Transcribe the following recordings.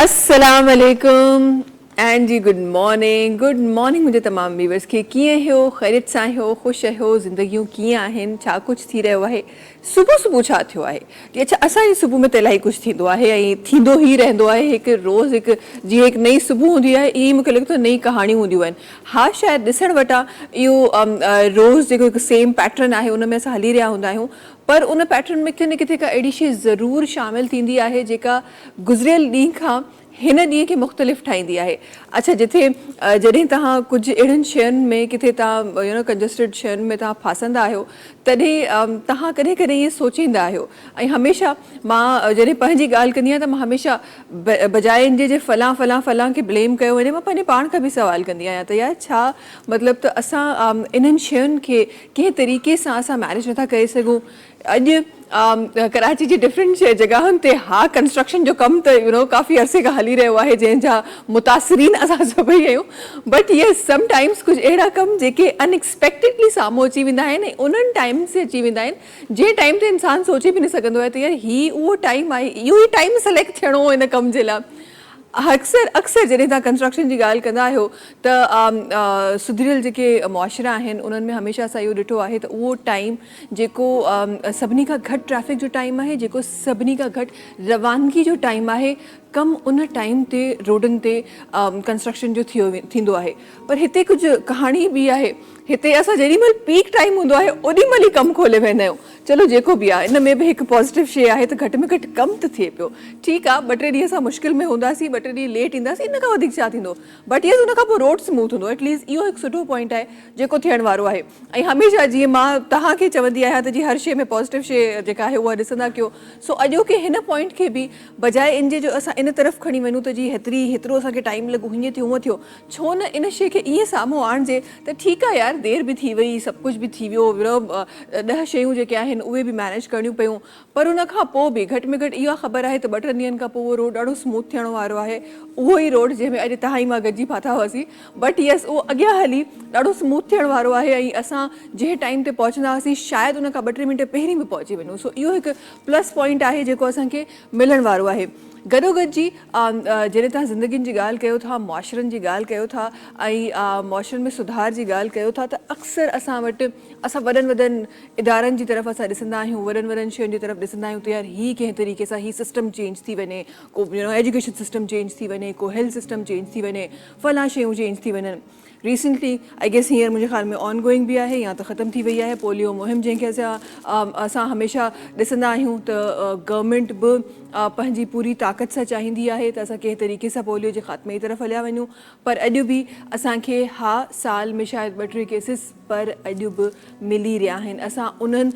अस्सलाम वालेकुम and ji good morning मुझे तमाम व्यूअर्स के कीअं हो ख़ैरियत सां हो ख़ुश हो ज़िंदगियूं कीअं आहिनि छा कुछ थी रहियो आहे सुबुह सुबुह छा थियो आहे जी अच्छा असांजी सुबुह में त इलाही कुछ थींदो आहे ऐं थींदो ई रहंदो आहे हिकु रोज़ हिकु जीअं हिकु नई सुबुह हूंदी आहे ईअं मूंखे लॻे थो नई कहाणियूं हूंदियूं आहिनि हा शायदि ॾिसण वटां इहो रोज़ जेको हिकु सेम पैटर्न आहे उन में असां हली रहिया हूंदा आहियूं पर उन पैटर्न में किथे न किथे का अहिड़ी शइ ज़रूरु शामिल थींदी आहे जेका गुज़िरियल ॾींहं खां हिन ॾींहं खे मुख़्तलिफ़ ठाहींदी आहे अच्छा जिथे जॾहिं तव्हां कुझु अहिड़ियुनि शयुनि में किथे तव्हां कंजस्टेड शयुनि में तव्हां फासंदा आहियो तॾहिं तव्हां कॾहिं कॾहिं इहे सोचींदा आहियो ऐं हमेशह मां जॾहिं पंहिंजी ॻाल्हि कंदी आहियां त मां हमेशह बजाए इन जे फलां खे ब्लेम कयो वञे मां पंहिंजे पाण खां बि सुवालु कंदी आहियां त यार छा मतिलबु त असां इन्हनि शयुनि खे कंहिं तरीक़े सां असां मैनेज नथा करे सघूं अॼु कराची जी डिफरेंट जॻहियुनि ते हा कंस्ट्रक्शन जो कमु त काफ़ी अरसे खां हली रहियो आहे जंहिंजा मुतासिरीन असां सभई आहियूं बट येस समटाइम्स कुझु अहिड़ा कम जेके अनएक्सपेक्टेडली साम्हूं अची वेंदा आहिनि ऐं उन्हनि टाइम से अची वेंदा आहिनि जंहिं टाइम ते इंसानु सोचे बि न सघंदो आहे त यार ही उहो टाइम आहे इहो ई टाइम सिलेक्ट थियणो हो हिन कम जे लाइ अक्सर जॾहिं तव्हां कंस्ट्रक्शन जी ॻाल्हि कंदा आहियो त सुधरियल जेके मुआशिरा आहिनि उन्हनि में हमेशह असां इहो ॾिठो आहे त उहो टाइम जेको सभिनी खां घटि ट्रैफ़िक जो टाइम आहे जेको सभिनी खां घटि रवानगी जो टाइम आहे कमु उन टाइम ते रोडनि ते कंस्ट्रक्शन जो थींदो आहे पर हिते कुझु कहाणी बि आहे हिते असां जेॾी महिल पीक टाइम हूंदो आहे ओॾी महिल ई कमु खोले वेंदा आहियूं चलो जेको बि आहे इन में बि हिकु पॉज़िटिव शइ आहे त घटि में घटि कमु त थिए पियो ठीकु आहे 2-3 ॾींहं असां मुश्किल में हूंदासीं 2-3 ॾींहं लेट ईंदासीं इन खां वधीक छा थींदो बट येस उन खां पोइ रोड स्मूथ हूंदो एटलीस्ट इहो हिकु सुठो पॉइंट आहे जेको थियण वारो आहे ऐं हमेशह जीअं मां तव्हांखे चवंदी आहियां त जी हर शइ में पॉज़िटिव शइ जेका आहे उहा ॾिसंदा कयो सो अॼोके हिन पॉइंट खे बि बजाए इन जे जो असां इन तरफ़ खणी वञूं त जी हेतिरो असांखे टाइम लॻो हीअं थियो हूअं थियो छो न इन शइ खे ईअं साम्हूं आणिजे त ठीकु आहे यार देरि बि थी वई सभु कुझु बि थी वियो 10 शयूं जेके आहिनि उहे बि मैनेज करणियूं पियूं पर उन खां पोइ बि घटि में घटि इहा ख़बर आहे त 2-3 ॾींहंनि खां पोइ उहो रोड ॾाढो स्मूथ थियण वारो आहे उहो ई रोड जंहिंमें अॼु तव्हां ई मां गॾिजी फाथा हुआसीं बट येस उहो अॻियां हली ॾाढो स्मूथ थियण वारो आहे ऐं असां जंहिं टाइम ते पहुचंदा हुआसीं शायदि उन खां 2-3 मिंट पहिरीं बि पहुची वञूं सो इहो हिकु प्लस पॉइंट आहे जेको असांखे मिलण वारो आहे गॾोगॾु जी जॾहिं तव्हां ज़िंदगियुनि जी ॻाल्हि कयो था मुआशिरनि जी ॻाल्हि कयो था ऐं मुआशिरनि में सुधार जी ॻाल्हि कयो था त अक्सर असां वटि असां वॾनि इदारनि जी तरफ़ असां ॾिसंदा आहियूं वॾनि शयुनि जी तरफ़ ॾिसंदा आहियूं त यार ही कंहिं तरीक़े सां ही सिस्टम चेंज थी वञे को एजुकेशन सिस्टम चेंज थी वञे को हेल्थ सिस्टम चेंज थी वञे फलां शयूं चेंज थी वञनि रिसेंटली आई गेस हींअर मुंहिंजे ख़्याल में ऑन गोइंग बि आहे या त ख़तमु थी वई आहे पोलियो मुहिम जंहिंखे असां हमेशह ॾिसंदा आहियूं त गवर्नमेंट बि पंहिंजी पूरी ताक़त सां चाहींदी आहे त असां कंहिं तरीक़े सां पोलियो जे ख़ात्मे जी तरफ़ हलिया वञूं पर अॼु बि असांखे हा साल में शायदि 2-3 केसिस पर अॼु बि मिली रहिया आहिनि असां उन्हनि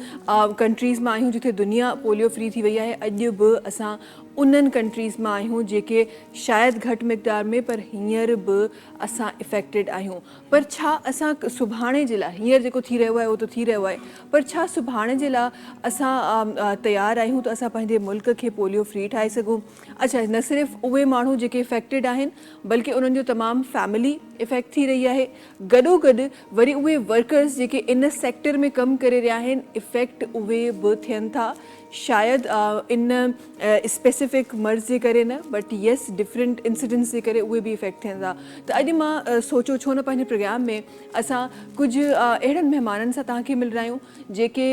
कंट्रीज़ मां आहियूं जिथे दुनिया पोलियो फ्री थी वई आहे अॼु बि असां उन्हनि कंट्रीज़ मां आहियूं जेके शायदि घटि मिक़दार में पर हींअर बि असां इफेक्टेड आहियूं पर छा असां सुभाणे जे लाइ हींअर जेको थी रहियो आहे उहो त थी रहियो आहे पर छा सुभाणे जे लाइ असां तयारु आहियूं त असां पंहिंजे मुल्क खे पोलियो फ्री ठाहे सघूं अच्छा न सिर्फ़ु उहे माण्हू जेके इफेक्टेड आहिनि बल्कि उन्हनि जो तमामु फैमिली इफेक्ट थी रही आहे गॾोगॾु वरी उहे वर्कर्स जेके इन सेक्टर में कमु करे रहिया आहिनि इफेक्ट उहे बि थियनि था शायदि इन स्पेसिफिक मर्ज़ जे करे न बट येस डिफरेंट इंसिडेंट्स जे करे उहे बि इफेक्ट थियनि था त अॼु मां सोचो छो न पंहिंजे प्रोग्राम में असां कुझु अहिड़नि महिमाननि सां तव्हांखे मिल रहिया आहियूं जेके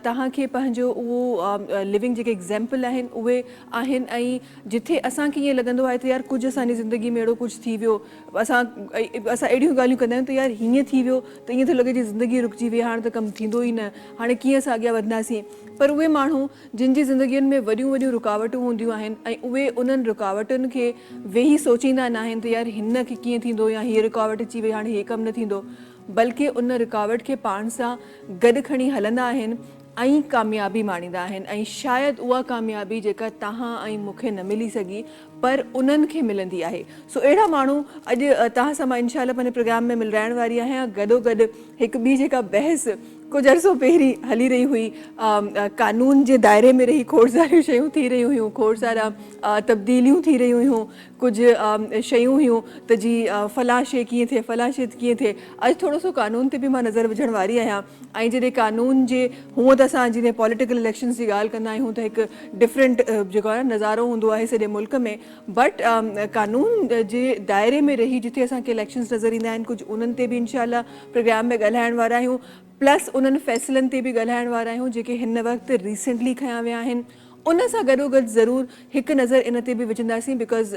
तव्हांखे पंहिंजो उहो लिविंग जेके एग्ज़ाम्पल आहिनि उहे आहिनि ऐं जिथे असांखे ईअं लॻंदो आहे त यार कुझु असांजी ज़िंदगी में अहिड़ो कुझु थी वियो असां अहिड़ियूं ॻाल्हियूं कंदा आहियूं त यार हीअं थी वियो त ईअं थो लॻे जी ज़िंदगी रुकिजी वई हाणे त कमु थींदो ई न हाणे कीअं असां अॻियां वधंदासीं पर उहे माण्हू जिन जी ज़िंदगियुनि में वॾियूं रुकावटूं हूंदियूं आहिनि ऐं उहे उन्हनि रुकावटुनि खे वेही सोचींदा न आहिनि त यार हिन खे कीअं थींदो या हीअ रुकावट अची वई हाणे हे कमु न थींदो बल्कि उन रुकावट खे पाण सां गॾु खणी हलंदा आहिनि ऐं कामयाबी माणींदा आहिनि ऐं शायदि उहा कामयाबी जेका तव्हां ऐं मूंखे न मिली सघी पर उन्हनि खे मिलंदी आहे सो अहिड़ा माण्हू अॼु तव्हां सां मां इनशा पंहिंजे प्रोग्राम में मिलाइण वारी आहियां गॾोगॾु हिकु ॿी जेका बहस कुछ अरसो पहिरीं हली रही हुई कानून जे दायरे में रही खोड़ सारियूं शयूं थी रहियूं हुयूं, खोड़ सारा तब्दीलियूं थी रहियूं हुयूं, कुझु शयूं हुयूं त जी फलां शइ कीअं थिए, फलां शइ कीअं थिए। अॼु थोरो सो कानून ते बि मां नज़र विझण वारी आहियां। ऐं जॾहिं कानून जे हूअं त असां जीअं पॉलिटिकल इलेक्शन्स जी ॻाल्हि कंदा आहियूं त हिकु डिफरेंट जेको आहे नज़ारो हूंदो आहे सॼे मुल्क में, बट कानून जे दायरे में रही जिथे असांखे इलेक्शन्स नज़र ईंदा आहिनि, कुझु उन्हनि ते बि इनशाला प्रोग्राम में ॻाल्हाइण वारा आहियूं, प्लस उन्हनि फ़ैसिलनि ते बि ॻाल्हाइण वारा आहियूं जेके हिन वक़्तु रिसेंटली खयां विया आहिनि। उन सां गॾोगॾु ज़रूरु हिकु नज़र इन ते बि विझंदासीं, बिकॉज़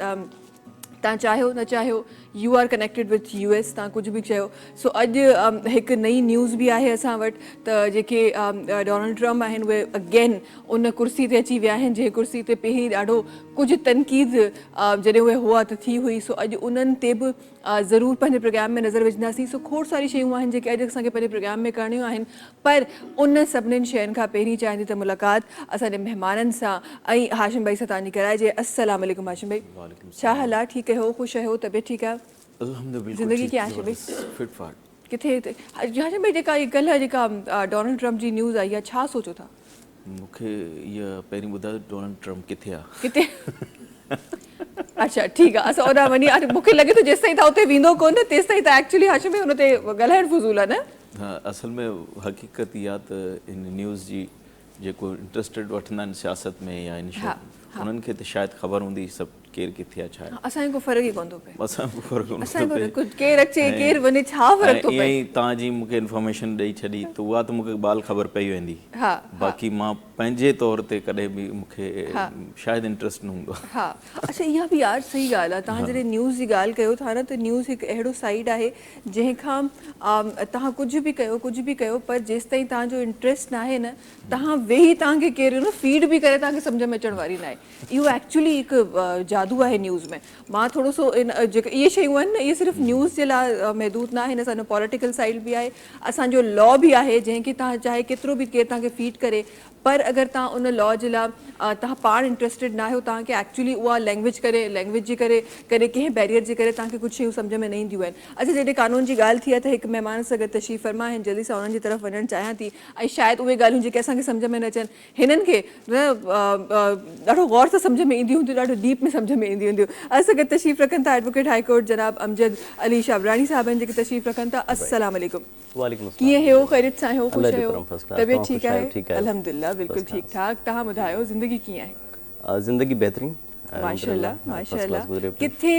तव्हां चाहियो न चाहियो you are connected with US, तव्हां कुझु बि चयो। सो अॼु हिकु नई न्यूज़ बि आहे असां वटि त जेके डोनाल्ड ट्रम्प आहिनि उहे अगेन उन कुर्सी ते अची विया आहिनि जंहिं कुर्सी ते पहिरीं ॾाढो कुझु तनक़ीद जॾहिं उहे हुआ त थी हुई। सो अॼु उन्हनि ते बि ज़रूरु पंहिंजे प्रोग्राम में नज़र विझंदासीं। सो खोड़ सारी शयूं आहिनि जेके अॼु असांखे पंहिंजे प्रोग्राम में करणियूं आहिनि, पर उन सभिनीनि शयुनि खां पहिरीं चाहींदी त मुलाक़ात असांजे महिमाननि सां ऐं हाशिम भाई सां तव्हांजी कराइजे। अस्सलाम वालेकुम हाशिम भाई, छा हाल आहे? ठीकु आहियो? ख़ुशि आहियो? तबियत ठीकु आहे? ज़िंदगी कीअं आहे हाशिम भाई? किथे हाशिम भाई जेका कल्ह जेका डोनाल्ड ट्रम्प जी न्यूज़ आई आहे, छा सोचो था? मूंखे इहा पहिरीं ॿुधायो डोनाल्ड ट्रम्प किथे आहे? किथे? अच्छा ठीकु आहे, असां ओॾां वञी मूंखे लॻे थो जेसिताईं तव्हां उते वेंदो कोन तेसिताईं त एक्चुअली हाशिम भाई हुन ते ॻाल्हाइण फज़ूल आहे न? हा, असल में हक़ीक़त इहा त इन न्यूज़ जी जेको इंट्रस्टेड वठंदा आहिनि सियासत में या इन शइ उन्हनि खे त शायदि ख़बर हूंदी सभु केरु किथे आहे छा आहे। असांखे को फ़र्क़ु ई कोन थो पए, असांखे फ़र्क़ु केरु अचे केरु वञे छा फ़र्क़ु थो पए। ईअं ई तव्हांजी मूंखे इंफॉर्मेशन ॾेई छॾी त उहा त मूंखे ॿाल ख़बर पई वेंदी, बाक़ी मां पंहिंजे तौर ते कॾहिं बि मूंखे शायदि इंट्रस्ट न हूंदो। हा अच्छा, इहा बि यार सही ॻाल्हि आहे। तव्हां जॾहिं न्यूज़ जी ॻाल्हि कयो था न, त न्यूज़ हिकु अहिड़ो साइड आहे जंहिंखां तव्हां कुझु बि कयो पर जेसिताईं तव्हांजो इंट्रस्ट न आहे न, तव्हां वेही तव्हांखे केरु न फीड बि करे तव्हांखे सम्झ में अचण वारी न आहे। इहो एक्चुअली हिकु जादू आहे न्यूज़ में। मां थोरो सो जेके इहे शयूं आहिनि न, इहे सिर्फ़ु न्यूज़ जे लाइ महदूद न आहिनि, असांजो पॉलिटिकल साइड बि आहे, असांजो लॉ बि आहे जंहिंखे तव्हां चाहे केतिरो बि केरु तव्हांखे फीड करे, पर अगरि तव्हां उन लॉ जे लाइ तव्हां पाण इंट्रस्टेड न आहियो, तव्हांखे एक्चुअली उहा लैंग्वेज जे करे कॾहिं कंहिं बैरियर जे करे तव्हांखे कुझु शयूं सम्झ में न ईंदियूं आहिनि। अच्छा, जॾहिं कानून जी ॻाल्हि थी आहे त हिकु महिमान सां गॾु तशरीफ़ फरमा आहिनि, जल्दी सां उन्हनि जी तरफ़ वञणु चाहियां थी। ऐं शायदि उहे ॻाल्हियूं जेके असांखे सम्झ में न अचनि, हिननि खे न ॾाढो गौर सां सम्झ में ईंदियूं हूंदियूं, ॾाढो डीप में सम्झ में ईंदियूं हूंदियूं। असां गॾु तशरीफ़ रखनि था एडवोकेट हाई कोर्ट जनाब अमजद अली शाबरानी साहब आहिनि जेके तशरीफ़ रखनि था। अस्सलाम वालेकुम। कीअं आहियो? ख़ैरियत सां आहियो? ख़ुशि आहियो? तबियत ठीकु आहे? अल्हम्दुलिल्लाह बिल्कुलु ठीकु ठाक। तव्हां ॿुधायो ज़िंदगी कीअं आहे? ज़िंदगी बहितरीन माशाल्लाह माशाल्लाह। किथे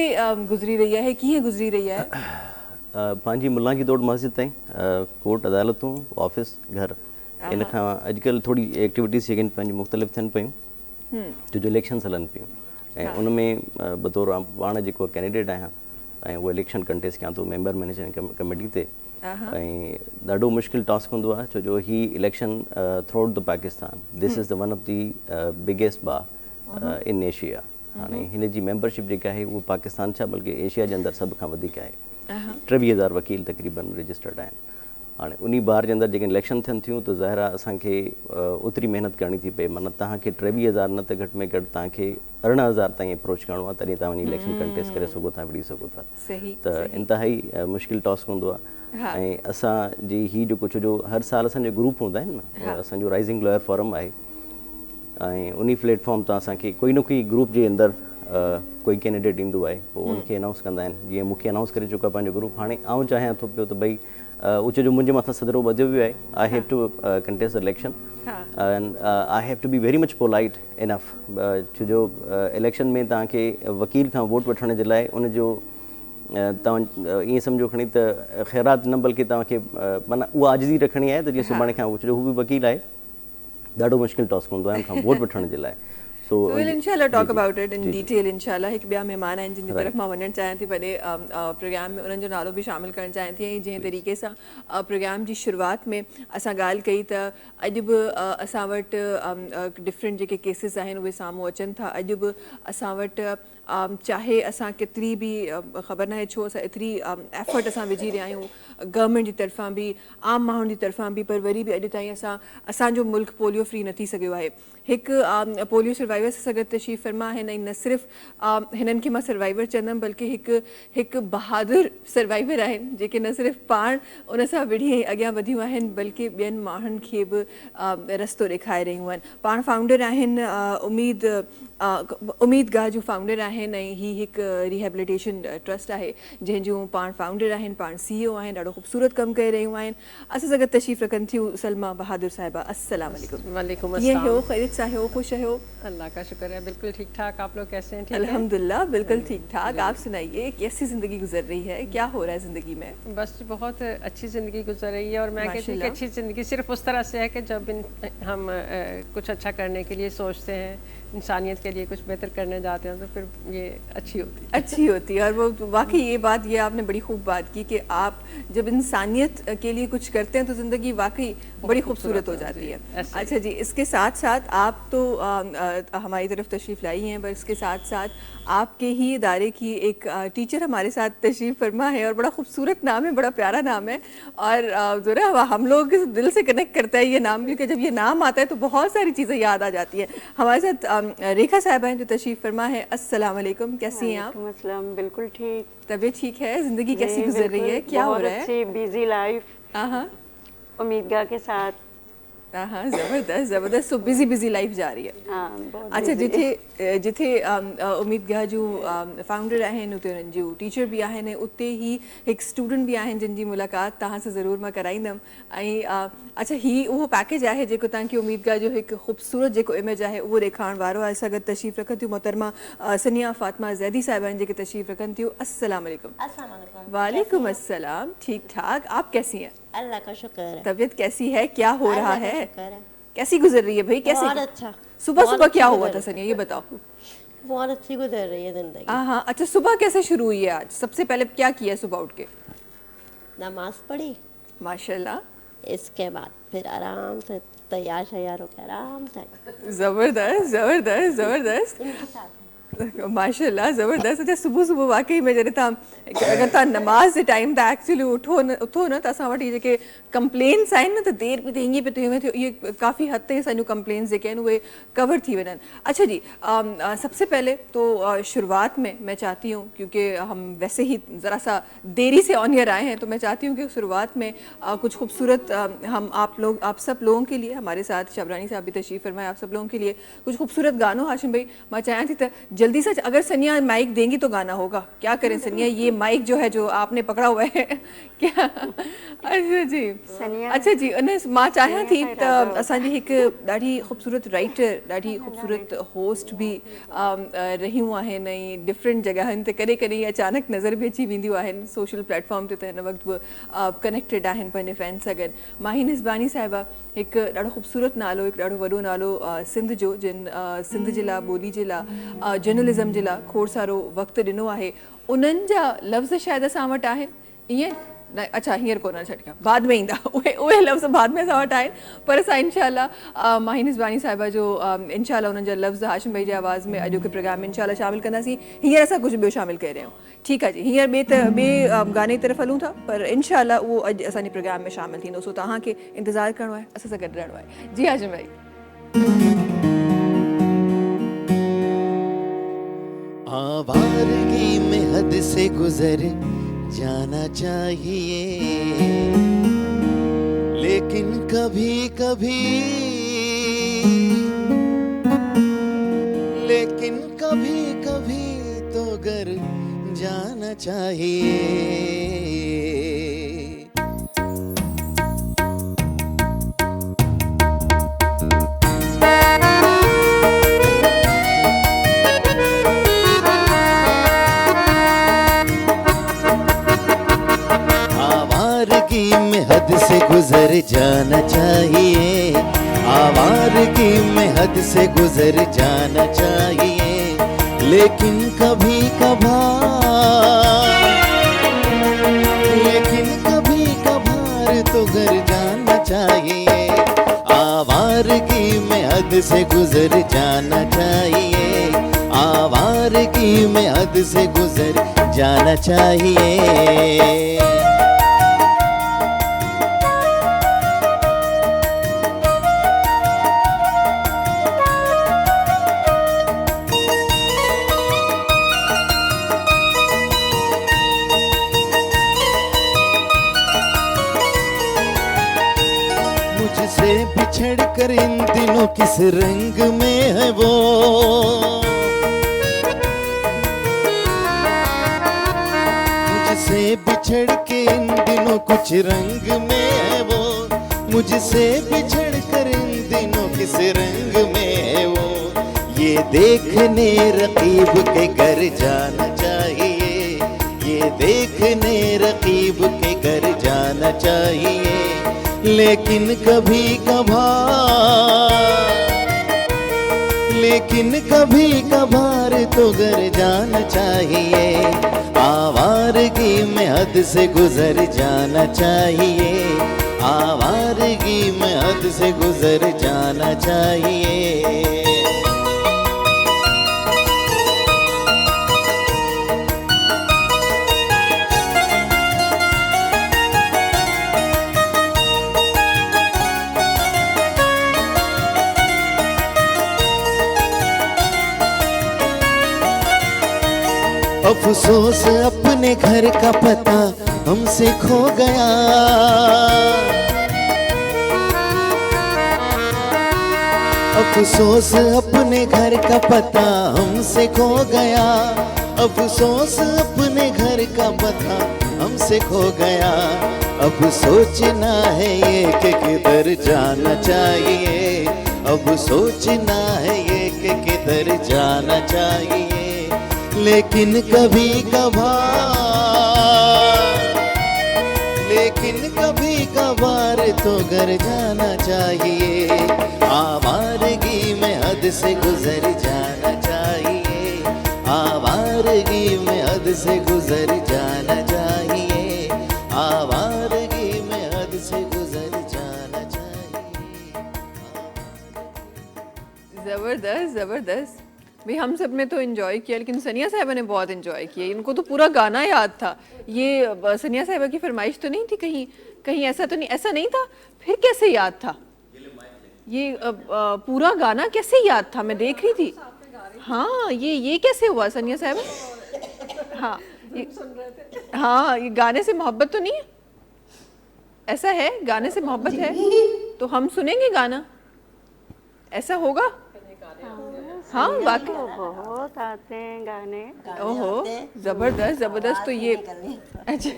गुज़री रही आहे, कीअं गुज़री रही आहे? पंहिंजी मुल्ला की दौड़ मस्जिद ताईं, कोर्ट अदालतूं, ऑफिस, घर। इन खां अॼुकल्ह थोरी एक्टिविटीज़ जेके पंहिंजी मुख़्तलिफ़ थियनि पियूं, छो जो इलेक्शन्स हलनि पियूं ऐं उन में बतौर पाण जेको कैंडिडेट आहियां ऐं उहो इलेक्शन कंटेस्ट कयां थो मेंबर मैनेजमेंट कमेटी ते। ऐं ॾाढो मुश्किल टास्क हूंदो आहे छो जो ही election through out the Pakistan, this is the one of the biggest bar in Asia. हाणे हिन जी मेंबरशिप जेका आहे उहो पाकिस्तान छा बल्कि एशिया जे अंदरि सभ खां वधीक आहे। 23,000 वकील तक़रीबन रजिस्टर्ड आहिनि। हाणे उन बार जे अंदरि जेके इलेक्शन थियनि थियूं त ज़ाहिर आहे असांखे ओतिरी महिनत करणी थी पए, माना तव्हांखे 23,000 न त घटि में घटि तव्हांखे 18,000 ताईं अप्रोच करिणो आहे, तॾहिं तव्हां वञी इलेक्शन कंटेस्ट करे सघो था, विड़ी सघो था। त इंतिहाई मुश्किल टास्क हूंदो आहे। ऐं असांजी हीउ जेको छो जो हर साल असांजे ग्रुप हूंदा आहिनि न, असांजो राइज़िंग लॉयर फोरम आहे ऐं उन प्लेटफॉर्म तां असांखे कोई न कोई ग्रुप जे अंदरि कोई कैंडिडेट ईंदो आहे, पोइ उनखे अनाउंस कंदा आहिनि। जीअं मूंखे अनाउंस करे चुका पंहिंजो ग्रुप, हाणे आउं चाहियां थो पियो त भई उहो जो मुंहिंजे मथां सदरो ॿधियो वियो आहे, I have to contest the election and I have to be very much polite enough, छो जो इलेक्शन में तव्हांखे वकील खां वोट वठण जे लाइ उनजो तव्हां ईअं सम्झो खणी त ख़ैरात न बल्कि तव्हांखे माना उहा आजिज़ी रखणी आहे त जीअं सुभाणे खां छो जो हू बि वकील आहे, ॾाढो मुश्किल टास्क हूंदो आहे उनखां वोट वठण जे लाइ। So we'll inshallah talk about it in detail inshallah। हिकु ॿिया महिमान आहिनि जिन जी तरफ़ मां वञणु चाहियां थी वॾे प्रोग्राम में, उन्हनि जो नालो बि शामिलु करणु चाहियां थी। ऐं जंहिं तरीक़े सां प्रोग्राम जी शुरूआति में असां ॻाल्हि कई त अॼु बि असां वटि डिफरेंट जेके केसिस आहिनि उहे साम्हूं अचनि था। अॼु बि असां वटि चाहे असां केतिरी बि ख़बर न आहे छो असां एतिरी एफर्ट असां विझी रहिया आहियूं गवर्नमेंट जी तरफ़ां बि आम माण्हुनि जी तरफ़ां बि, पर वरी बि अॼु ताईं असांजो मुल्क पोलियो फ्री न थी सघियो आहे। हिकु पोलियो सर्वाइवर्स सां गॾु तशरीफ़ फरमा आहिनि, ऐं न सिर्फ़ु हिननि खे मां सर्वाइवर चवंदमि बल्कि हिकु बहादुर सर्वाइवर आहिनि जेके न सिर्फ़ु पाण उन सां विढ़ी अॻियां वधियूं आहिनि बल्कि ॿियनि माण्हुनि खे बि रस्तो ॾेखारे रहियूं आहिनि। पाण फाउंडर आहिनि उम्मीदगाह जूं फाउंडर आहिनि, ऐं हीअ हिकु रिहेबिलिटेशन ट्रस्ट आहे जंहिंजूं पाण फाउंडर आहिनि, पाण CEO आहिनि, ॾाढो ख़ूबसूरत कमु करे रहियूं आहिनि। असां सां गॾु तशरीफ़ रखनि थियूं सलमा बहादुर साहिबा। अस्सलाम वालेकुम। वालेकुम कीअं अस्सलाम। हो, ख़ैरियत सां हो, ख़ुश हो? अल्लाह का शुक्र है, बिल्कुल ठीक ठाक। आप लोग कैसे हैं? ठीक है? अल्हम्दुलिल्लाह बिल्कुल ठीक ठाक। आप सुनाइए कैसी ज़िंदगी गुजर रही है, क्या हो रहा है ज़िंदगी में? बस बहुत अच्छी ज़िंदगी गुजर रही है, और मैं कहती हूँ कि माशाल्लाह। अच्छी ज़िंदगी सिर्फ उस तरह से है कि जब हम कुछ अच्छा करने के लिए सोचते हैं, इंसानियत के लिए कुछ बेहतर करने जाते हैं, तो फिर ये अच्छी होती है। अच्छी होती है। और वो वाकई ये आपने बड़ी खूब बात की कि आप जब इंसानियत के लिए कुछ करते हैं तो ज़िंदगी वाकई बड़ी खूबसूरत हो जाती है। ऐसे। अच्छा जी, इसके साथ साथ आप तो हमारी तरफ तशरीफ़ लाई हैं, पर इसके साथ साथ आपके ही इदारे की एक टीचर हमारे साथ तशरीफ़ फरमा है, और बड़ा खूबसूरत नाम है, बड़ा प्यारा नाम है, और ज़रा हम लोग दिल से कनेक्ट करता है ये नाम, क्योंकि जब ये नाम आता है तो बहुत सारी चीज़ें याद आ जाती हैं। हमारे साथ रेखा साहिबा हैं जो तशरीफ़ फरमा है। अस्सलाम वालेकुम, कैसी हैं आप? वालेकुम अस्सलाम, बिल्कुल ठीक। तबीयत ठीक है? ज़िंदगी कैसी जी, गुजर रही है, बिल्कुल, क्या हो बहुत रहा है? अच्छी बिजी लाइफ, हाँ उम्मीदगाह के साथ। हाँ, ज़बरदस्त ज़बरदस्त। सो बिजी लाइफ जा रही है। हाँ, बहुत अच्छा, busy। जिथे उम्मीदगाह जूं फाउंडर आहिनि उते उन्हनि जूं टीचर बि आहिनि, उते ई हिकु स्टूडेंट बि आहिनि जिन जी मुलाक़ात तव्हां सां ज़रूरु मां कराईंदमि। ऐं अच्छा, ही उहो पैकेज आहे जेको तव्हांखे उम्मीदगाह जो हिकु ख़ूबसूरत जेको इमेज आहे उहो ॾेखारण वारो आहे। असां गॾु तशरीफ़ रखनि थियूं मोहतरमा सनिया फ़ातिमा ज़ैदी साहिबा आहिनि जेके तशरीफ़ रखनि थियूं। अस्सलाम वालेकुम। अस्सलाम वालेकुम। वालेकुम अस्सलाम। ठीक ठाक, आप कैसी हैं? अल्लाह का शुक्र है। तबीयत कैसी है, क्या हो रहा अल्लाह का है, शुक्र है। कैसी गुजर रही है भाई, कैसे? बहुत अच्छा। सुबह बहुत सुबह क्या अच्छी हुआ गुजर था सनिया, ये बताओ। बहुत अच्छी गुजर रही है जिंदगी। हाँ, अच्छा, सुबह कैसे शुरू हुई है आज? सबसे पहले क्या किया सुबह उठ के? नमाज पढ़ी, माशाल्लाह, इसके बाद फिर आराम से तैयार शैयार होकर आराम से जबरदस्त जबरदस्त जबरदस्त, इनके साथ माशाल्लाह ज़बरदस्त। अच्छा, सुबुह सुबुह वाकई में जॾहिं अगरि तव्हां नमाज़ जे टाइम ते एक्चुअली उथो न त असां वटि जेके कंप्लेन्स आहिनि न, त देरि बि ईअं बि थियो इहे काफ़ी हद ताईं असांजूं कंप्लेन्स जेके आहिनि उहे कवर थी वञनि। अच्छा जी, सबसे पहले तो शुरुआत में मैं चाहती हूँ, क्योंकि हम वैसे ही ज़रा सा देरी से ऑन ईयर आए हैं, तो मैं चाहती हूँ कि शुरुआत में कुछ खूबसूरत हम आप सब लोगों के लिए, हमारे साथ शबरानी साहब भी तशरीफ़ फरमाए, आप सब लोगों के लिए कुछ खूबसूरत गानों। हाशिम भाई, मैं चाहें थी तो जल्दी से, अगर सनिया माइक देंगी तो गाना होगा। क्या करें सनिया, ये माइक जो है जो आपने पकड़ा हुआ है क्या? अच्छा जी, अच्छा जी, मां चाहियां थी त असांजी हिकु ॾाढी ख़ूबसूरत राइटर, ॾाढी ख़ूबसूरत होस्ट भी रहियूं आहिनि, ऐं डिफरेंट जॻहियुनि ते कॾहिं कॾहिं अचानक नज़र बि अची वेंदियूं आहिनि सोशल प्लेटफॉर्म ते, त हिन वक़्तु बि कनेक्टेड आहिनि पंहिंजे फैन सां गॾु। माहीन इस्बानी साहिबा हिकु ॾाढो ख़ूबसूरत नालो, हिकु ॾाढो वॾो नालो सिंध जो, जिन सिंध जे लाइ, ॿोली जे लाइ, जर्नलिज़म जे लाइ खोड़ सारो वक़्तु ॾिनो आहे। उन्हनि जा लफ़्ज़ शायदि असां वटि आहिनि ईअं न? अच्छा, हींअर कोन छॾिया, बाद में ईंदा उहे लफ़्ज़ बाद में असां वटि आहिनि, पर असां इंशाअल्लाह माहीन इस्बानी साहिबा जो इंशाअल्लाह उन्हनि जा लफ़्ज़ हाशिम भाई जे आवाज़ में अॼु के प्रोग्राम में इंशाअल्लाह शामिल कंदासीं। हींअर असां कुझु ॿियो शामिल करे रहिया आहियूं, ठीकु आहे जी। हींअर ॿिए गाने की तरफ़ हलूं था, पर इंशाअल्लाह उहो अॼु असांजे प्रोग्राम में शामिल थींदो, सो तव्हांखे इंतज़ारु करिणो आहे, असां सां गॾु रहणो आहे। जी हाशिम भाई। आवारगी में हद से गुजर जाना चाहिए, लेकिन कभी कभी तो घर जाना चाहिए। में हद से गुजर जाना चाहिए, आवारगी में हद से गुजर जाना चाहिए, लेकिन कभी कभार तो घर जाना चाहिए। आवारगी में हद से गुजर जाना चाहिए, आवार आवारगी में हद से गुजर जाना चाहिए। मुझसे बिछड़ कर इन दिनों किस रंग में है वो, मुझसे बिछड़ के इन दिनों कुछ रंग में है वो, मुझसे बिछड़ कर इन दिनों किस रंग में है वो। ये देखने रकीब के घर जाना चाहिए, ये देखने रकीब के घर जाना चाहिए। लेकिन कभी कभार तो घर जाना चाहिए। आवारगी में हद से गुजर जाना चाहिए, आवारगी में हद से गुजर जाना चाहिए। अफसोस अपने घर का पता हमसे खो गया, अफसोस अपने घर का पता हमसे खो गया, अफसोस अपने घर का पता हमसे खो गया। अब सोचना है ये कि किधर जाना चाहिए, अब सोचना है ये कि किधर जाना चाहिए। लेकिन कभी कभार तो घर जाना चाहिए। आवारगी में हद से गुजर जाना चाहिए, आवारगी में हद से गुजर जाना चाहिए, आवारगी में हद से गुजर जाना चाहिए। जबरदस्त जबरदस्त भाई, हम सब ने तो एंजॉय किया, लेकिन सनिया साहिबा ने बहुत एंजॉय किया। इनको तो पूरा गाना याद था। ये सनिया साहिबा की फरमाइश तो नहीं थी कहीं कहीं, ऐसा तो नहीं, ऐसा नहीं था, फिर कैसे याद था? ये पूरा गाना कैसे याद था? मैं देख रही थी। हाँ, ये कैसे हुआ सनिया साहिबा? हाँ, ये गाने से मोहब्बत तो नहीं है? ऐसा है, गाने से मोहब्बत है तो हम सुनेंगे गाना, ऐसा होगा? हाँ, वाकई बहुत आते हैं गाने। ओहो, जबरदस्त जबरदस्त। तो ये अच्छा,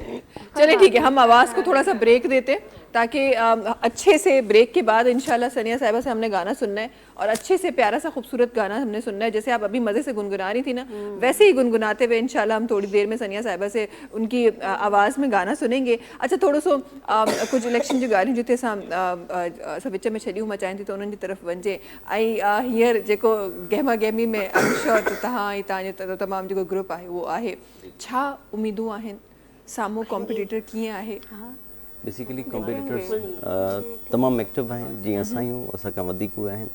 चलिए ठीक है, हम आवाज़ को थोड़ा सा ब्रेक देते ताकि अच्छे से ब्रेक के बाद इंशाल्लाह सनिया साहिबा से हमने गाना सुनना है और अच्छे से प्यारा सा खूबसूरत गाना हमने सुनना है। जैसे आप अभी मज़े से गुनगुना रही थी ना, वैसे ही गुनगुनाते हुए इंशाल्लाह हम थोड़ी देर में सनिया साहिबा से उनकी आवाज़ में गाना सुनेंगे। अच्छा, थोड़ा सो कुछ इलेक्शन जो ॻाल्हियूं जिते असां विच में छॾियूं मचाइनि थी, त उन्हनि जी तरफ़ वञिजे। ऐं हींअर जेको गहमा गहमी में अमशोर तव्हां ऐं तव्हांजो तमामु जेको ग्रुप आहे उहो आहे, छा उम्मीदूं आहिनि साम्हूं? कॉम्पिटिटर कीअं आहे? बेसिकली कॉम्पिटिटर्स तमामु एक्टिव आहिनि, जीअं असां आहियूं, असां खां वधीक उहे आहिनि।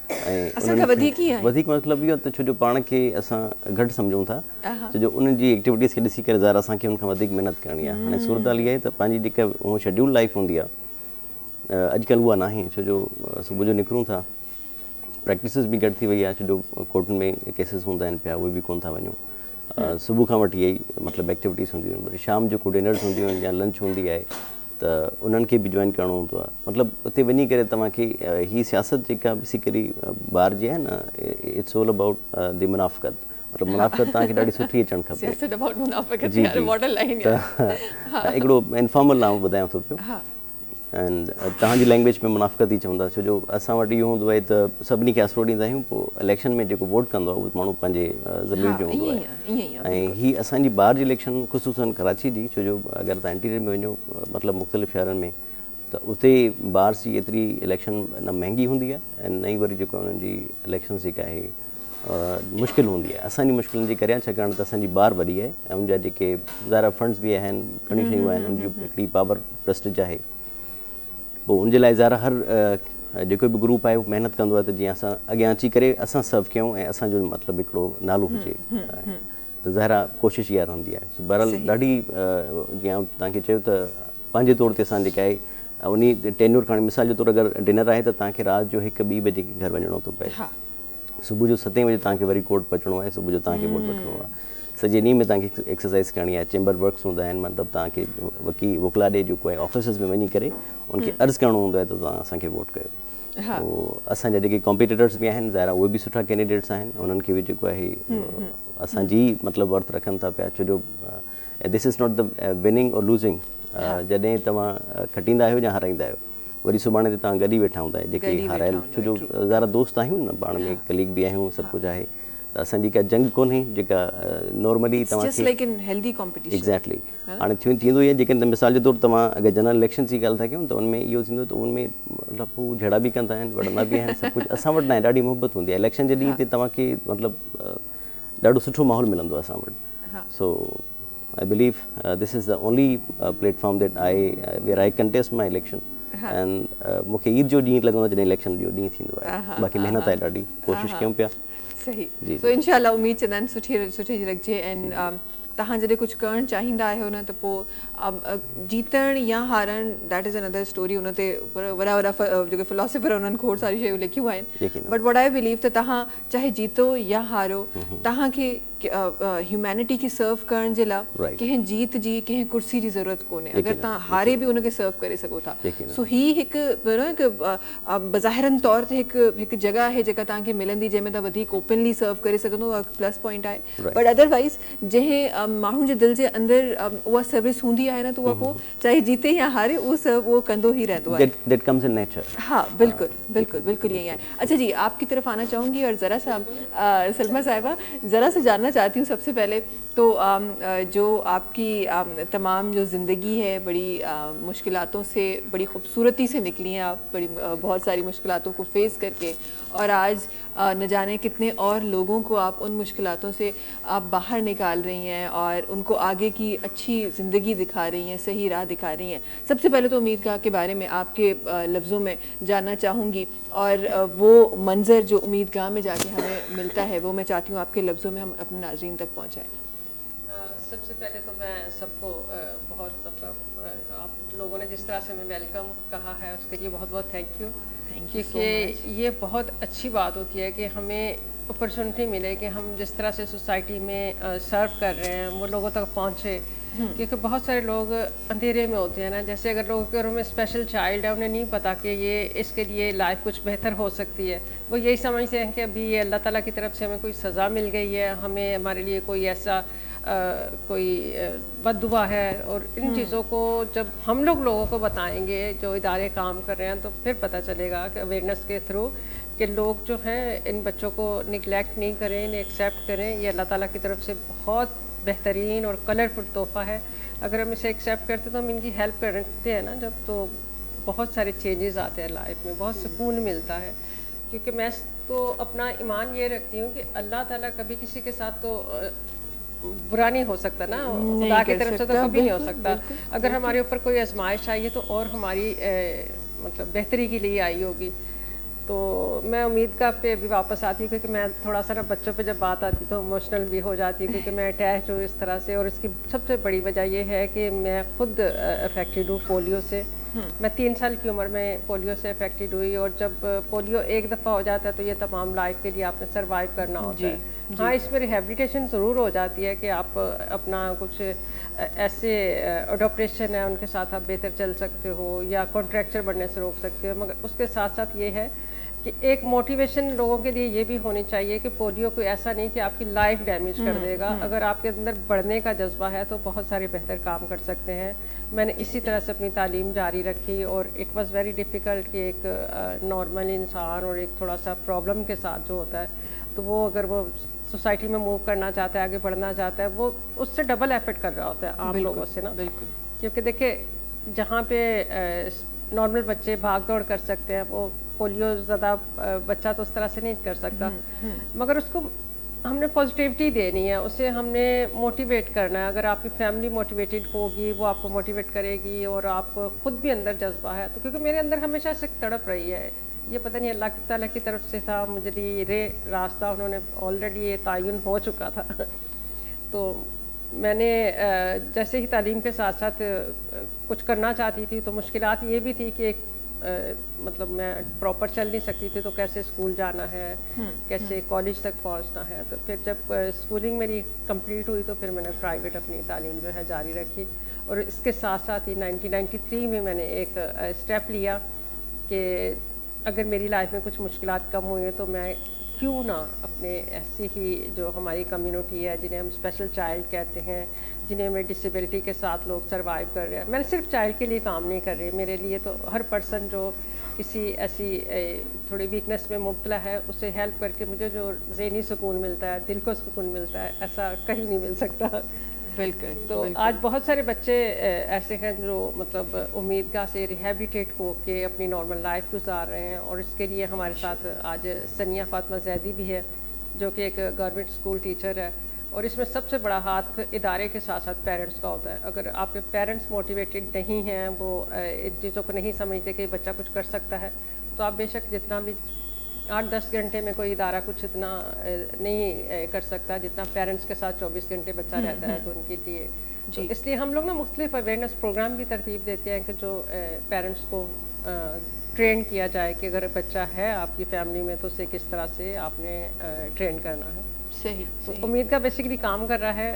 ऐं असांखां वधीक ई आहिनि? वधीक मतिलबु इहो त छो जो पाण खे असां घटि सम्झूं था, छो जो उन्हनि जी एक्टिविटीज़ खे ॾिसी करे ज़ाहिर असांखे उनखां वधीक महिनत करणी आहे। हाणे सूरत हाल इहा आहे त पंहिंजी जेका उहो शेड्यूल लाइफ हूंदी आहे, अॼुकल्ह उहा नाहे, छो जो सुबुह जो निकिरूं था, प्रैक्टिसिस बि घटि थी वई आहे, छो जो कोर्टुनि में केसिस हूंदा आहिनि पिया, उहे बि कोन था वञूं। सुबुह खां वठी इहा ई मतिलबु एक्टिविटीज़ हूंदियूं आहिनि, वरी शाम जो को डिनर्स हूंदियूं आहिनि या लंच हूंदी आहे, त उन्हनि खे बि जॉइन करिणो हूंदो आहे। मतिलबु उते वञी करे तव्हांखे हीअ सियासत जेका बेसिकली ॿार जी आहे न, इट्स ऑल अबाउट द मुनाफ़क़त, मतिलबु मुनाफ़क़त तव्हांखे ॾाढी सुठी अचणु खपे। त हिकिड़ो इनफॉर्मल आउं ॿुधायां थो पियो, एंड तव्हांजी लैंग्वेज में मुनाफ़क़त ई चवंदा, छो जो असां वटि इहो हूंदो आहे त सभिनी खे आसिरो ॾींदा आहियूं, पोइ इलेक्शन में जेको वोट कंदो आहे उहो माण्हू पंहिंजे ज़मीर जो हूंदो आहे। ऐं हीअ असांजी ॿाहिरि जी इलेक्शन ख़ुशूसन कराची जी, छो जो अगरि तव्हां इंटीरियर में वञो, मतिलबु मुख़्तलिफ़ शहरनि में, त उते ॿाहिरि जी एतिरी इलेक्शन न महांगी हूंदी आहे, ऐं नई वरी जेको उन्हनि जी इलेक्शन जेका आहे मुश्किल हूंदी आहे। असांजी मुश्किलनि जे करे, छाकाणि त असांजी ॿार वॾी आहे ऐं उनजा जेके ज़ाहिर फंड्स बि आहिनि, घणी शयूं आहिनि, उनजी हिकिड़ी पावर प्रेस्टिज आहे। पोइ उनजे लाइ ज़ाहिर हर जेको बि ग्रुप आहे उहो महिनत कंदो आहे त जीअं असां अॻियां अची करे असां सर्व कयूं ऐं असांजो मतिलबु हिकिड़ो नालो हुजे त ज़ाहिर आहे कोशिशि इहा रहंदी आहे। सो बहरहाल ॾाढी जीअं तव्हांखे चयो त पंहिंजे तौर ते असां जेका आहे उन टेन्योर खणी मिसाल जे तौरु अगरि डिनर आहे त तव्हांखे राति जो 1-2 बजे घर वञिणो थो पए, सुबुह जो 7 बजे तव्हांखे वरी कोर्ट पहुचणो आहे, सुबुह जो तव्हांखे कोर्ट वठिणो आहे, सॼे ॾींहं में तव्हांखे एक्सरसाइज़ करणी आहे, चेंबर वर्क्स हूंदा आहिनि, मतिलबु तव्हांखे वकिला ॾे जेको आहे ऑफिसिस में वञी करे उनखे अर्ज़ु करिणो हूंदो आहे त तव्हां असांखे वोट कयो। पोइ असांजा जेके कॉम्पिटिटर्स बि आहिनि ज़ाहिर उहे बि सुठा कैंडिडेट्स आहिनि, उन्हनि खे बि जेको आहे असांजी मतिलबु वर्थ रखनि था पिया, छो जो this is not the winning और लूज़िंग। जॾहिं तव्हां खटींदा आहियो या हाराईंदा आहियो, वरी सुभाणे ते तव्हां गॾु ई वेठा हूंदा आहियो जेके हारायल, छो जो ज़ाहिर दोस्त आहियूं न, पाण में कलीग बि आहियूं, सभु कुझु आहे, त असांजी का जंग कोन्हे जेका नॉर्मली तव्हांखे एग्ज़ैक्टली हाणे थींदो ई आहे। जेकॾहिं मिसाल जे तौरु तव्हां अगरि जनरल इलेक्शन जी ॻाल्हि था कयूं त उनमें इहो थींदो त उनमें मतिलबु हू झड़ा बि कंदा आहिनि, वणंदा बि आहिनि, सभु कुझु असां वटि न आहे, ॾाढी मुहबत हूंदी आहे। इलेक्शन जे ॾींहं ते तव्हांखे मतिलबु ॾाढो सुठो माहौल मिलंदो आहे असां वटि। So I believe this is the only platform that where I contest my election and मूंखे ईद जो ॾींहुं लॻंदो आहे जॾहिं इलेक्शन जो ॾींहुं थींदो आहे। बाक़ी महिनत आहे ॾाढी, कोशिशि कयूं पिया। सही। सो इंशाल्लाह उम्मीद कंदा आहिनि सुठी रखिजे। ऐं तव्हां जॾहिं कुझु करणु चाहींदा आहियो न त पोइ जीतणु या हारणु दैट इज़ अनदर स्टोरी। उन ते वॾा जेके फिलोसफर उन्हनि खोड़ सारियूं शयूं लिखियूं आहिनि, बट वट आई बिलीव त तव्हां चाहे जीतो या हारो, तव्हांखे ह्यूमैनिटी खे सर्व करण जे लाइ कंहिं जीत जी कंहिं कुर्सी जी ज़रूरत कोन्हे। अगरि तव्हां हारे बि उनखे सर्व करे सघो था। सो ही हिकु बज़ाहिरनि तौर ते हिकु जॻह आहे जेका तव्हांखे मिलंदी जंहिंमें तव्हां वधीक ओपनली सर्व करे सघंदो, प्लस पॉइंट आहे। बट अदरवाइज़ जंहिं माण्हू जे दिलि जे अंदरि उहा सर्विस हूंदी आहे न, त उहा पोइ चाहे जीते या हारे उहो सर्व उहो कंदो ही रहंदो आहे। हाँ बिल्कुल यही है। अच्छा जी, आपकी तरफ आना चाहूँगी और ज़रा सा सलमा साहिबा ज़रा सा जानना चाहती हूँ सबसे पहले तो जो आपकी तमाम जो ज़िंदगी है बड़ी मुश्किलातों से बड़ी खूबसूरती से निकली हैं आप, बड़ी बहुत सारी मुश्किलातों को फेस करके, और आज न जाने कितने और लोगों को आप उन मुश्किलातों से आप बाहर निकाल रही हैं और उनको आगे की अच्छी ज़िंदगी दिखा रही हैं, सही राह दिखा रही हैं। सबसे पहले तो उम्मीदगाह के बारे में आपके लफ्ज़ों में जानना चाहूँगी, और वो मंज़र जो उम्मीदगाह में जाके हमें मिलता है वो मैं चाहती हूँ आपके लफ्ज़ों में हम अपने नाज़रीन तक पहुँचाएँ। सबसे पहले तो मैं सबको बहुत मतलब आप लोगों ने जिस तरह से हमें वेलकम कहा है उसके लिए बहुत बहुत थैंक यू, क्योंकि ये बहुत अच्छी बात होती है कि हमें अपॉर्चुनिटी मिले कि हम जिस तरह से सोसाइटी में सर्व कर रहे हैं वो लोगों तक पहुँचे। क्योंकि बहुत सारे लोग अंधेरे में होते हैं ना, जैसे अगर लोगों के घरों में स्पेशल चाइल्ड है, उन्हें नहीं पता कि ये इसके लिए लाइफ कुछ बेहतर हो सकती है। वो यही समझते हैं कि अभी ये अल्लाह ताला की तरफ से हमें कोई सज़ा मिल गई है, हमें हमारे लिए कोई ऐसा कोई बद्दुआ है। और इन चीज़ों को जब हम लोगों को बताएंगे जो इदारे काम कर रहे हैं, तो फिर पता चलेगा कि अवेयरनेस के थ्रू कि लोग जो हैं इन बच्चों को निगलेक्ट नहीं करें, इन्हें एक्सेप्ट करें। ये अल्लाह ताला की तरफ से बहुत बेहतरीन और कलरफुल तोहफ़ा है। अगर हम इसे एक्सेप्ट करते तो हम इनकी हेल्प करते हैं ना जब, तो बहुत सारे चेंजेस आते हैं लाइफ में, बहुत सुकून मिलता है। क्योंकि मैं तो अपना ईमान ये रखती हूँ कि अल्लाह ताला कभी किसी के साथ तो बुरा नहीं हो सकता ना, खुदा की तरफ से तो कभी नहीं हो सकता। अगर हमारे ऊपर कोई आजमाइश आई है तो और हमारी मतलब बेहतरी के लिए आई होगी। तो मैं उम्मीदगाह पे भी वापस आती हूँ, क्योंकि मैं थोड़ा सा ना बच्चों पे जब बात आती तो इमोशनल भी हो जाती है, क्योंकि मैं अटैच हूँ इस तरह से। और इसकी सबसे बड़ी वजह ये है कि मैं खुद अफेक्टेड हूँ पोलियो से। मैं 3 साल की उम्र में पोलियो से अफेक्टेड हुई, और जब पोलियो एक दफ़ा हो जाता है तो ये तमाम लाइफ के लिए आपने सर्वाइव करना होता है। हाँ, इसमें रिहेबिलिटेशन ज़रूर हो जाती है कि आप अपना कुछ ऐसे अडॉप्टेशन है उनके साथ आप बेहतर चल सकते हो या कॉन्ट्रैक्चर बनने से रोक सकते हो। मगर उसके साथ साथ ये है कि एक मोटिवेशन लोगों के लिए ये भी होनी चाहिए कि पोलियो कोई ऐसा नहीं कि आपकी लाइफ डैमेज कर देगा। अगर आपके अंदर बढ़ने का जज्बा है तो बहुत सारे बेहतर काम कर सकते हैं। मैंने इसी तरह से अपनी तालीम जारी रखी, और इट वाज़ वेरी डिफ़िकल्ट कि एक नॉर्मल इंसान और एक थोड़ा सा प्रॉब्लम के साथ जो होता है, तो वो अगर वो सोसाइटी में मूव करना चाहता है, आगे बढ़ना चाहता है, वो उससे डबल एफर्ट कर रहा होता है आम लोगों से ना। बिल्कुल, क्योंकि देखिए जहाँ पे नॉर्मल बच्चे भाग दौड़ कर सकते हैं, वो पोलियो ज़्यादा बच्चा तो उस तरह से नहीं कर सकता। मगर उसको हमने पॉजिटिविटी देनी है, उसे हमने मोटिवेट करना है। अगर आपकी फैमिली मोटिवेटेड होगी, वो आपको मोटिवेट करेगी, और आप खुद भी अंदर जज्बा है तो, क्योंकि मेरे अंदर हमेशा से तड़प रही है ये पता नहीं अल्लाह ताला की तरफ से था, मुझे ये रास्ता उन्होंने ऑलरेडी ये तयन हो चुका था। तो मैंने जैसे ही तालीम के साथ साथ कुछ करना चाहती थी, तो मुश्किलात ये भी थी कि मतलब मैं प्रॉपर चल नहीं सकती थी, तो कैसे स्कूल जाना है, कैसे कॉलेज तक पहुंचना है। तो फिर जब स्कूलिंग मेरी कंप्लीट हुई, तो फिर मैंने प्राइवेट अपनी तालीम जो है जारी रखी। और इसके साथ साथ ही 1993 में मैंने एक स्टेप लिया कि अगर मेरी लाइफ में कुछ मुश्किलात कम हुई हैं, तो मैं क्यों ना अपने ऐसी ही जो हमारी कम्युनिटी है, जिन्हें हम स्पेशल चाइल्ड कहते हैं, जिन्हें में डिसेबिलिटी के साथ लोग सरवाइव कर रहे हैं। मैंने सिर्फ चाइल्ड के लिए काम नहीं कर रही, मेरे लिए तो हर पर्सन जो किसी ऐसी थोड़ी वीकनेस में मुब्तला है, उसे हेल्प करके मुझे जो ज़हनी सुकून मिलता है, दिल को सुकून मिलता है, ऐसा कहीं नहीं मिल सकता। बिल्कुल। तो आज बहुत सारे बच्चे ऐसे हैं जो मतलब उम्मीदगाह से रिहेबिलिटेट हो के अपनी नॉर्मल लाइफ गुजार रहे हैं। और इसके लिए हमारे साथ आज सनिया फातिमा जैदी भी है, जो कि एक गवर्नमेंट स्कूल टीचर है। और इसमें सबसे बड़ा हाथ इदारे के साथ साथ पेरेंट्स का होता है। अगर आपके पेरेंट्स मोटिवेटेड नहीं हैं, वो इन चीज़ों को नहीं समझते कि बच्चा कुछ कर सकता है, तो आप बेशक जितना भी 8-10 घंटे में कोई इदारा कुछ इतना नहीं कर सकता जितना पेरेंट्स के साथ 24 घंटे बच्चा रहता है। तो उनके लिए तो इसलिए हम लोग ना मुख्तलिफ अवेयरनेस प्रोग्राम भी तरतीब देते हैं कि जो पेरेंट्स को ट्रेन किया जाए कि अगर बच्चा है आपकी फैमिली में, तो उसे किस तरह से आपने ट्रेन करना है। सही। तो उम्मीदगाह बेसिकली काम कर रहा है।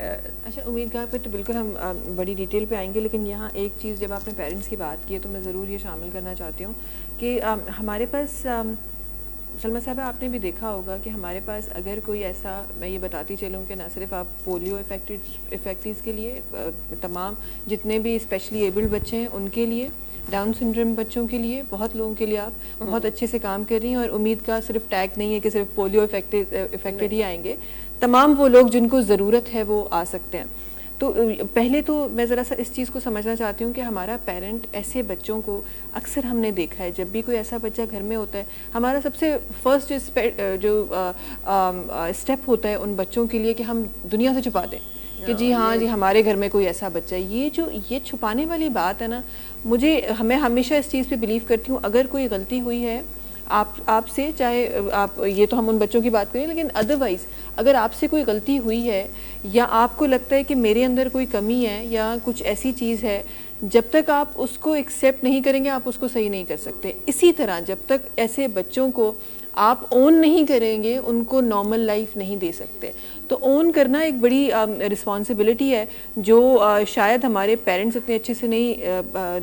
अच्छा, उम्मीदगाह पे तो बिल्कुल हम बड़ी डिटेल पे आएंगे, लेकिन यहाँ एक चीज़ जब आपने पेरेंट्स की बात की है, तो मैं ज़रूर ये शामिल करना चाहती हूँ कि हमारे पास सलमा साहब, आपने भी देखा होगा कि हमारे पास अगर कोई ऐसा, मैं ये बताती चलूँ कि ना सिर्फ आप पोलियो इफेक्टीज़ के लिए, तमाम जितने भी स्पेशली एबल्ड बच्चे हैं उनके लिए, डाउन सिंड्रोम बच्चों के लिए, बहुत लोगों के लिए आप बहुत अच्छे से काम कर रही हैं। और उम्मीद का सिर्फ टैग नहीं है कि सिर्फ पोलियो इफेक्टेड ही आएंगे, तमाम वो लोग जिनको ज़रूरत है वो आ सकते हैं। तो पहले तो मैं ज़रा सा इस चीज़ को समझना चाहती हूँ कि हमारा पेरेंट ऐसे बच्चों को अक्सर हमने देखा है, जब भी कोई ऐसा बच्चा घर में होता है, हमारा सबसे फर्स्ट जो स्टेप होता है उन बच्चों के लिए कि हम दुनिया से छुपा दें कि जी हाँ जी हमारे घर में कोई ऐसा बच्चा है। ये छुपाने वाली बात है ना, मैं हमेशा इस चीज़ पे बिलीव करती हूँ, अगर कोई गलती हुई है आपसे, चाहे आप, ये तो हम उन बच्चों की बात करें, लेकिन अदरवाइज़ अगर आपसे कोई गलती हुई है या आपको लगता है कि मेरे अंदर कोई कमी है या कुछ ऐसी चीज़ है, जब तक आप उसको एक्सेप्ट नहीं करेंगे आप उसको सही नहीं कर सकते। इसी तरह जब तक ऐसे बच्चों को आप ओन नहीं करेंगे, उनको नॉर्मल लाइफ नहीं दे सकते। तो ओन करना एक बड़ी रिस्पॉन्सिबिलिटी है जो शायद हमारे पेरेंट्स इतने अच्छे से नहीं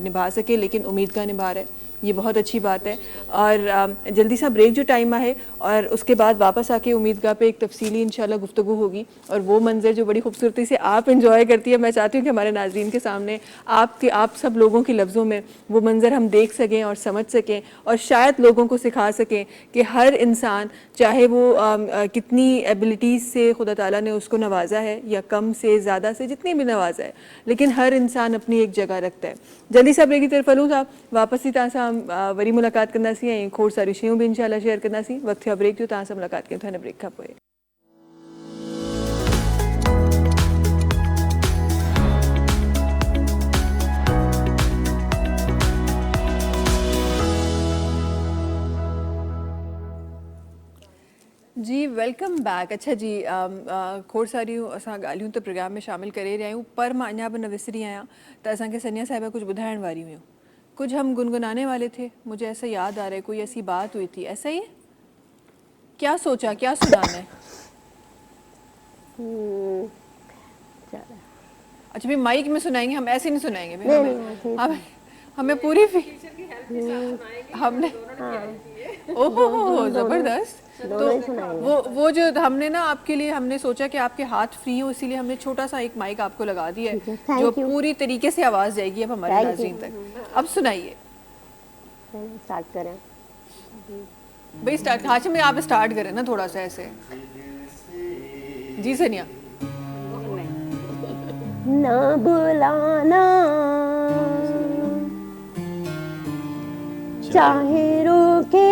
निभा सके, लेकिन उम्मीदगाह निभा रहा है, ये बहुत अच्छी बात है। और जल्दी सा ब्रेक जो टाइम है, और उसके बाद वापस आके उम्मीदगाह पे एक तफसीली इंशाल्लाह गुफ्तगू होगी। और वो मंज़र जो बड़ी खूबसूरती से आप इंजॉय करती है, मैं चाहती हूँ कि हमारे नाज़रीन के सामने आप सब लोगों के लफ्ज़ों में वो मंज़र हम देख सकें और समझ सकें, और शायद लोगों को सिखा सकें कि हर इंसान, चाहे वो कितनी एबिलिटीज़ से खुदा ताला ने उसको नवाजा है, या कम से ज़्यादा से जितनी भी नवाजा है, लेकिन हर इंसान अपनी एक जगह रखता है। जल्दी सा ब्रेक की तरफ हलूँ था, वापस ही तहाँ हम वरी मुलाकात करना सी, ऐं खोड़ सारी शयूं भी इंशाल्लाह शेयर करना सी। वक्त थियो ब्रेक जो, तहाँ सां मुलाकात कयूं था हिन ब्रेक खां पोइ। जी वेलकम बैक। अच्छा जी, खोड़ सारियूं असां ॻाल्हियूं त प्रोग्राम में शामिल करे रहिया आहियूं, पर मां अञा बि न विसरी आहियां त असांखे सनिया साहिबा कुछ ॿुधाइण वारी हुयूं, कुछ हम गुनगुनाने वाले थे। मुझे ऐसा याद आ रहा है कोई ऐसी बात हुई थी, ऐसा ही है? क्या सोचा, क्या सुनाना है? अच्छा भाई माइक में सुनाएंगे, हम ऐसे नहीं सुनाएंगे भाई, हमें पूरी हमने ओहो जबरदस्त। तो वो जो हमने ना आपके लिए हमने सोचा कि आपके हाथ फ्री हो, इसीलिए हमने छोटा सा एक माइक आपको लगा दिया है जो पूरी तरीके से आवाज जाएगी अब हमारे नाज़रीन तक। अब सुनाइए, स्टार्ट करें भाई। स्टार्ट हाशिम में आप स्टार्ट करें ना थोड़ा सा ऐसे। जी सनिया। ना बुलाना चाहे रोके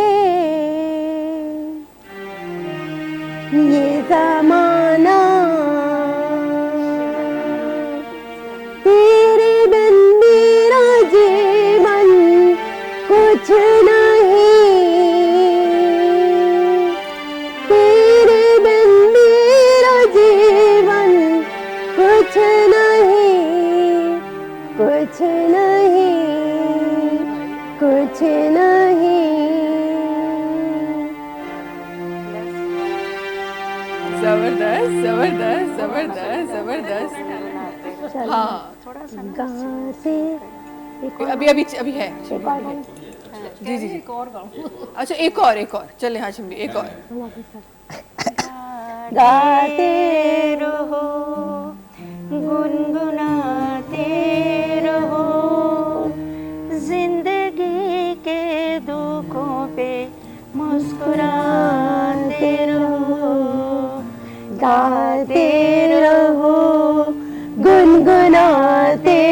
ये ज़माना, तेरे बिन मेरा जीवन कुछ नहीं कुछ नहीं, कुछ नहीं। जबरदस्त जबरदस्त जबरदस्त जबरदस्त। हाँ गा से अभी अभी अभी है। जी जी जी। अच्छा एक और चले। हाँ शिमली एक और। गाते रहो, गुनगुनाते रहो, जिंदगी के दुखों पे मुस्कुराते रहो। गाते रहो, गुनगुनाते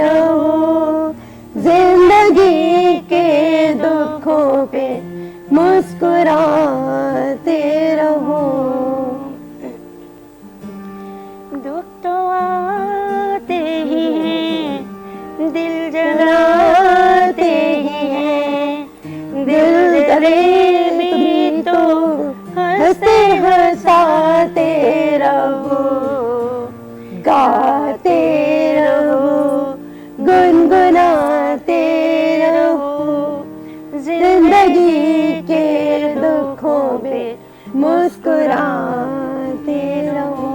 रहो, जिंदगी के दुखों पे मुस्कुराते रहो। दुख तो आते ही हैं, दिल जलाते ही हैं, दिल जले भी तो हंसते हंसाते रहो। गाते रहो, गुनगुनाते रहो, जिंदगी के दुखों पे मुस्कुराते रहो।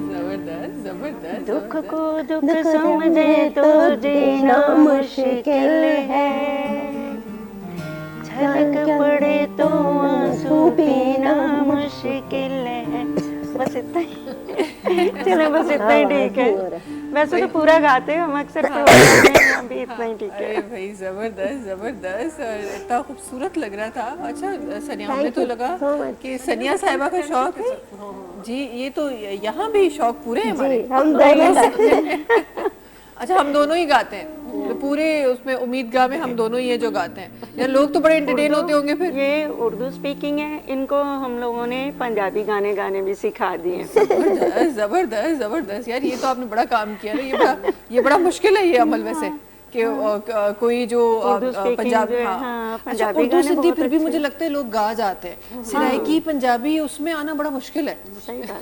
जबरदस्त जबरदस्त। दुख को दुख समझे तो जीना मुश्किल है, झलक पड़े तो आंसू पीना मुश्किल है। बस इतना ही। चलो बस इतना ही ठीक है। वैसे तो पूरा गाते हैं हम अक्सर, अभी इतना ही ठीक है। अरे भाई जबरदस्त जबरदस्त और इतना खूबसूरत लग रहा था। अच्छा सनिया, हमें तो लगा कि सनिया साहिबा का शौक है जी, ये तो यहाँ भी शौक पूरे हैं हमारे। हम दोनों अच्छा हम दोनों ही गाते हैं तो पूरे उसमें उम्मीदगाह में हम दोनों ही हैं जो गाते हैं। यार लोग तो बड़े एंटरटेन होते होंगे फिर। ये उर्दू स्पीकिंग है, इनको हम लोगों ने पंजाबी गाने गाने भी सिखा दिए। जबरदस्त जबरदस्त जबरदस्त। यार ये तो आपने बड़ा काम किया ना। ये बड़ा मुश्किल है ये अमल वैसे कि कोई जो पंजाब अच्छा उर्दू सिंधी फिर भी मुझे लगता है लोग गा जाते हैं। सराइकी पंजाबी उसमें आना बड़ा मुश्किल है।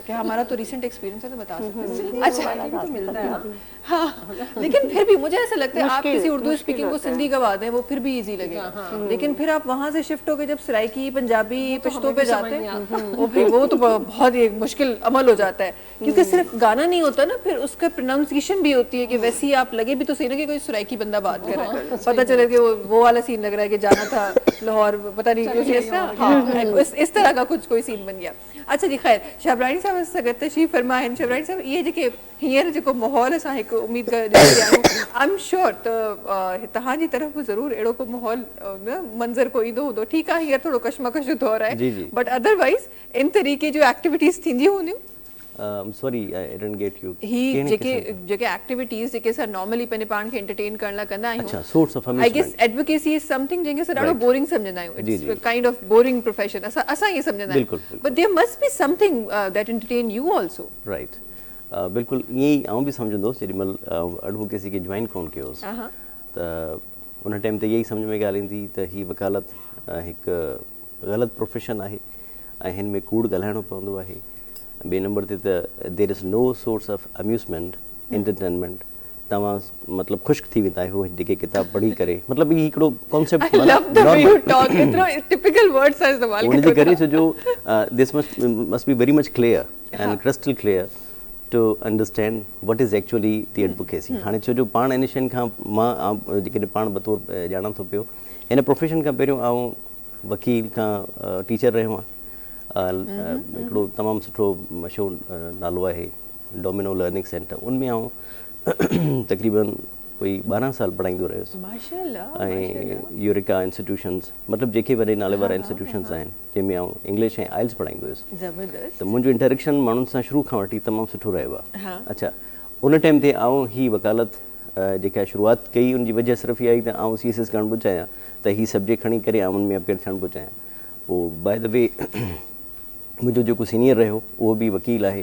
क्या हमारा तो रिसेंट एक्सपीरियंस है तो बता सकते हैं। अच्छा तो मिलता है हाँ, लेकिन फिर भी मुझे ऐसा लगता है आप किसी उर्दू स्पीकिंग को सिंधी गवा दें वो फिर भी इजी लगेगा। लेकिन फिर आप वहाँ से शिफ्ट होकर जब सराइकी पंजाबी पश्तो पे जाते हैं वो तो बहुत ही मुश्किल अमल हो जाता है, क्योंकि सिर्फ गाना नहीं होता ना, फिर उसका प्रोनाउंसिएशन भी होती है कि वैसे ही आप लगे भी तो सही ना कि कोई सराइकी बंदा बात कर रहा है, पता चले कि वो वाला सीन लग रहा है कि जाना था लाहौर, पता नहीं कुछ इस तरह का कुछ कोई सीन बन गया। अच्छा जी खैर, शबरानी साहब सगत तशरीफ फरमा है। शबरानी साहब ये जेके हींअर जेको माहौल असां हिकु उम्मीद आई एम श्योर त तव्हांजी तरफ़ ज़रूर अहिड़ो को माहौल मंज़र को ईंदो हूंदो। ठीकु आहे हींअर थोरो कशमकश जो दौर आहे, बट अदरवाइज इन तरीक़े जो एक्टिविटीज़ थींदियूं हूंदियूं। Sorry I didn't get you. ही जेके एक्टिविटीज़ जेके असां नॉर्मली पंहिंजे पाण खे एंटरटेन करण लाइ कंदा आहियूं। अच्छा, source of I guess advocacy is something जंहिंखे असां ॾाढो बोरिंग सम्झंदा आहियूं। It's kind of boring profession, असां ईअं सम्झंदा आहियूं, but there must be something that entertain you also. Right, बिल्कुलु ईअं ई आउं बि सम्झंदुसि जेॾीमहिल एडवोकेसी खे जॉइन कोन कयोसि त उन टाइम ते इहा ई सम्झ में ॻाल्हि ईंदी त हीअ वकालत हिकु ग़लति प्रोफेशन आहे ऐं हिन में कूड़ ॻाल्हाइणो पवंदो आहे। ॿिए नंबर ते त there is no source of amusement entertainment. तव्हां मतिलबु ख़ुशि थी वेंदा आहियो जेके किताब पढ़ी करे, मतिलबु हीउ हिकिड़ो कॉन्सेप्ट उनजे करे छो जो this must be very much clear and crystal clear to understand what is actually the advocacy. हाणे छो जो पाण इन शयुनि खां मां जेकॾहिं पाण बतौर ॼाणा थो पियो, हिन प्रोफेशन खां पहिरियों आउं वकील खां टीचर रहियो आहियां। हिकिड़ो तमामु सुठो मशहूरु नालो आहे डोमिनो लर्निंग सेंटर, उनमें आउं तक़रीबन कोई 12 साल पढ़ाईंदो रहियुसि। ऐं यूरिका इंस्टीट्यूशंस, मतिलबु जेके वॾे नाले वारा इंस्टीट्यूशंस आहिनि जंहिंमें आउं इंग्लिश ऐं आइल्स पढ़ाईंदो हुयुसि। त मुंहिंजो इंटरेक्शन माण्हुनि सां शुरू खां वठी तमामु सुठो रहियो आहे। अच्छा, उन टाइम ते आउं ही वकालत जेका शुरूआति कई उनजी वजह सिर्फ़ु इहा ई त आउं CSS करणु पियो चाहियां, त हीउ सब्जेक्ट खणी करे आउं उनमें अपेयर थियणु पियो चाहियां। पोइ बाय द वे मुंहिंजो जेको सीनियर रहियो उहो बि वकील आहे,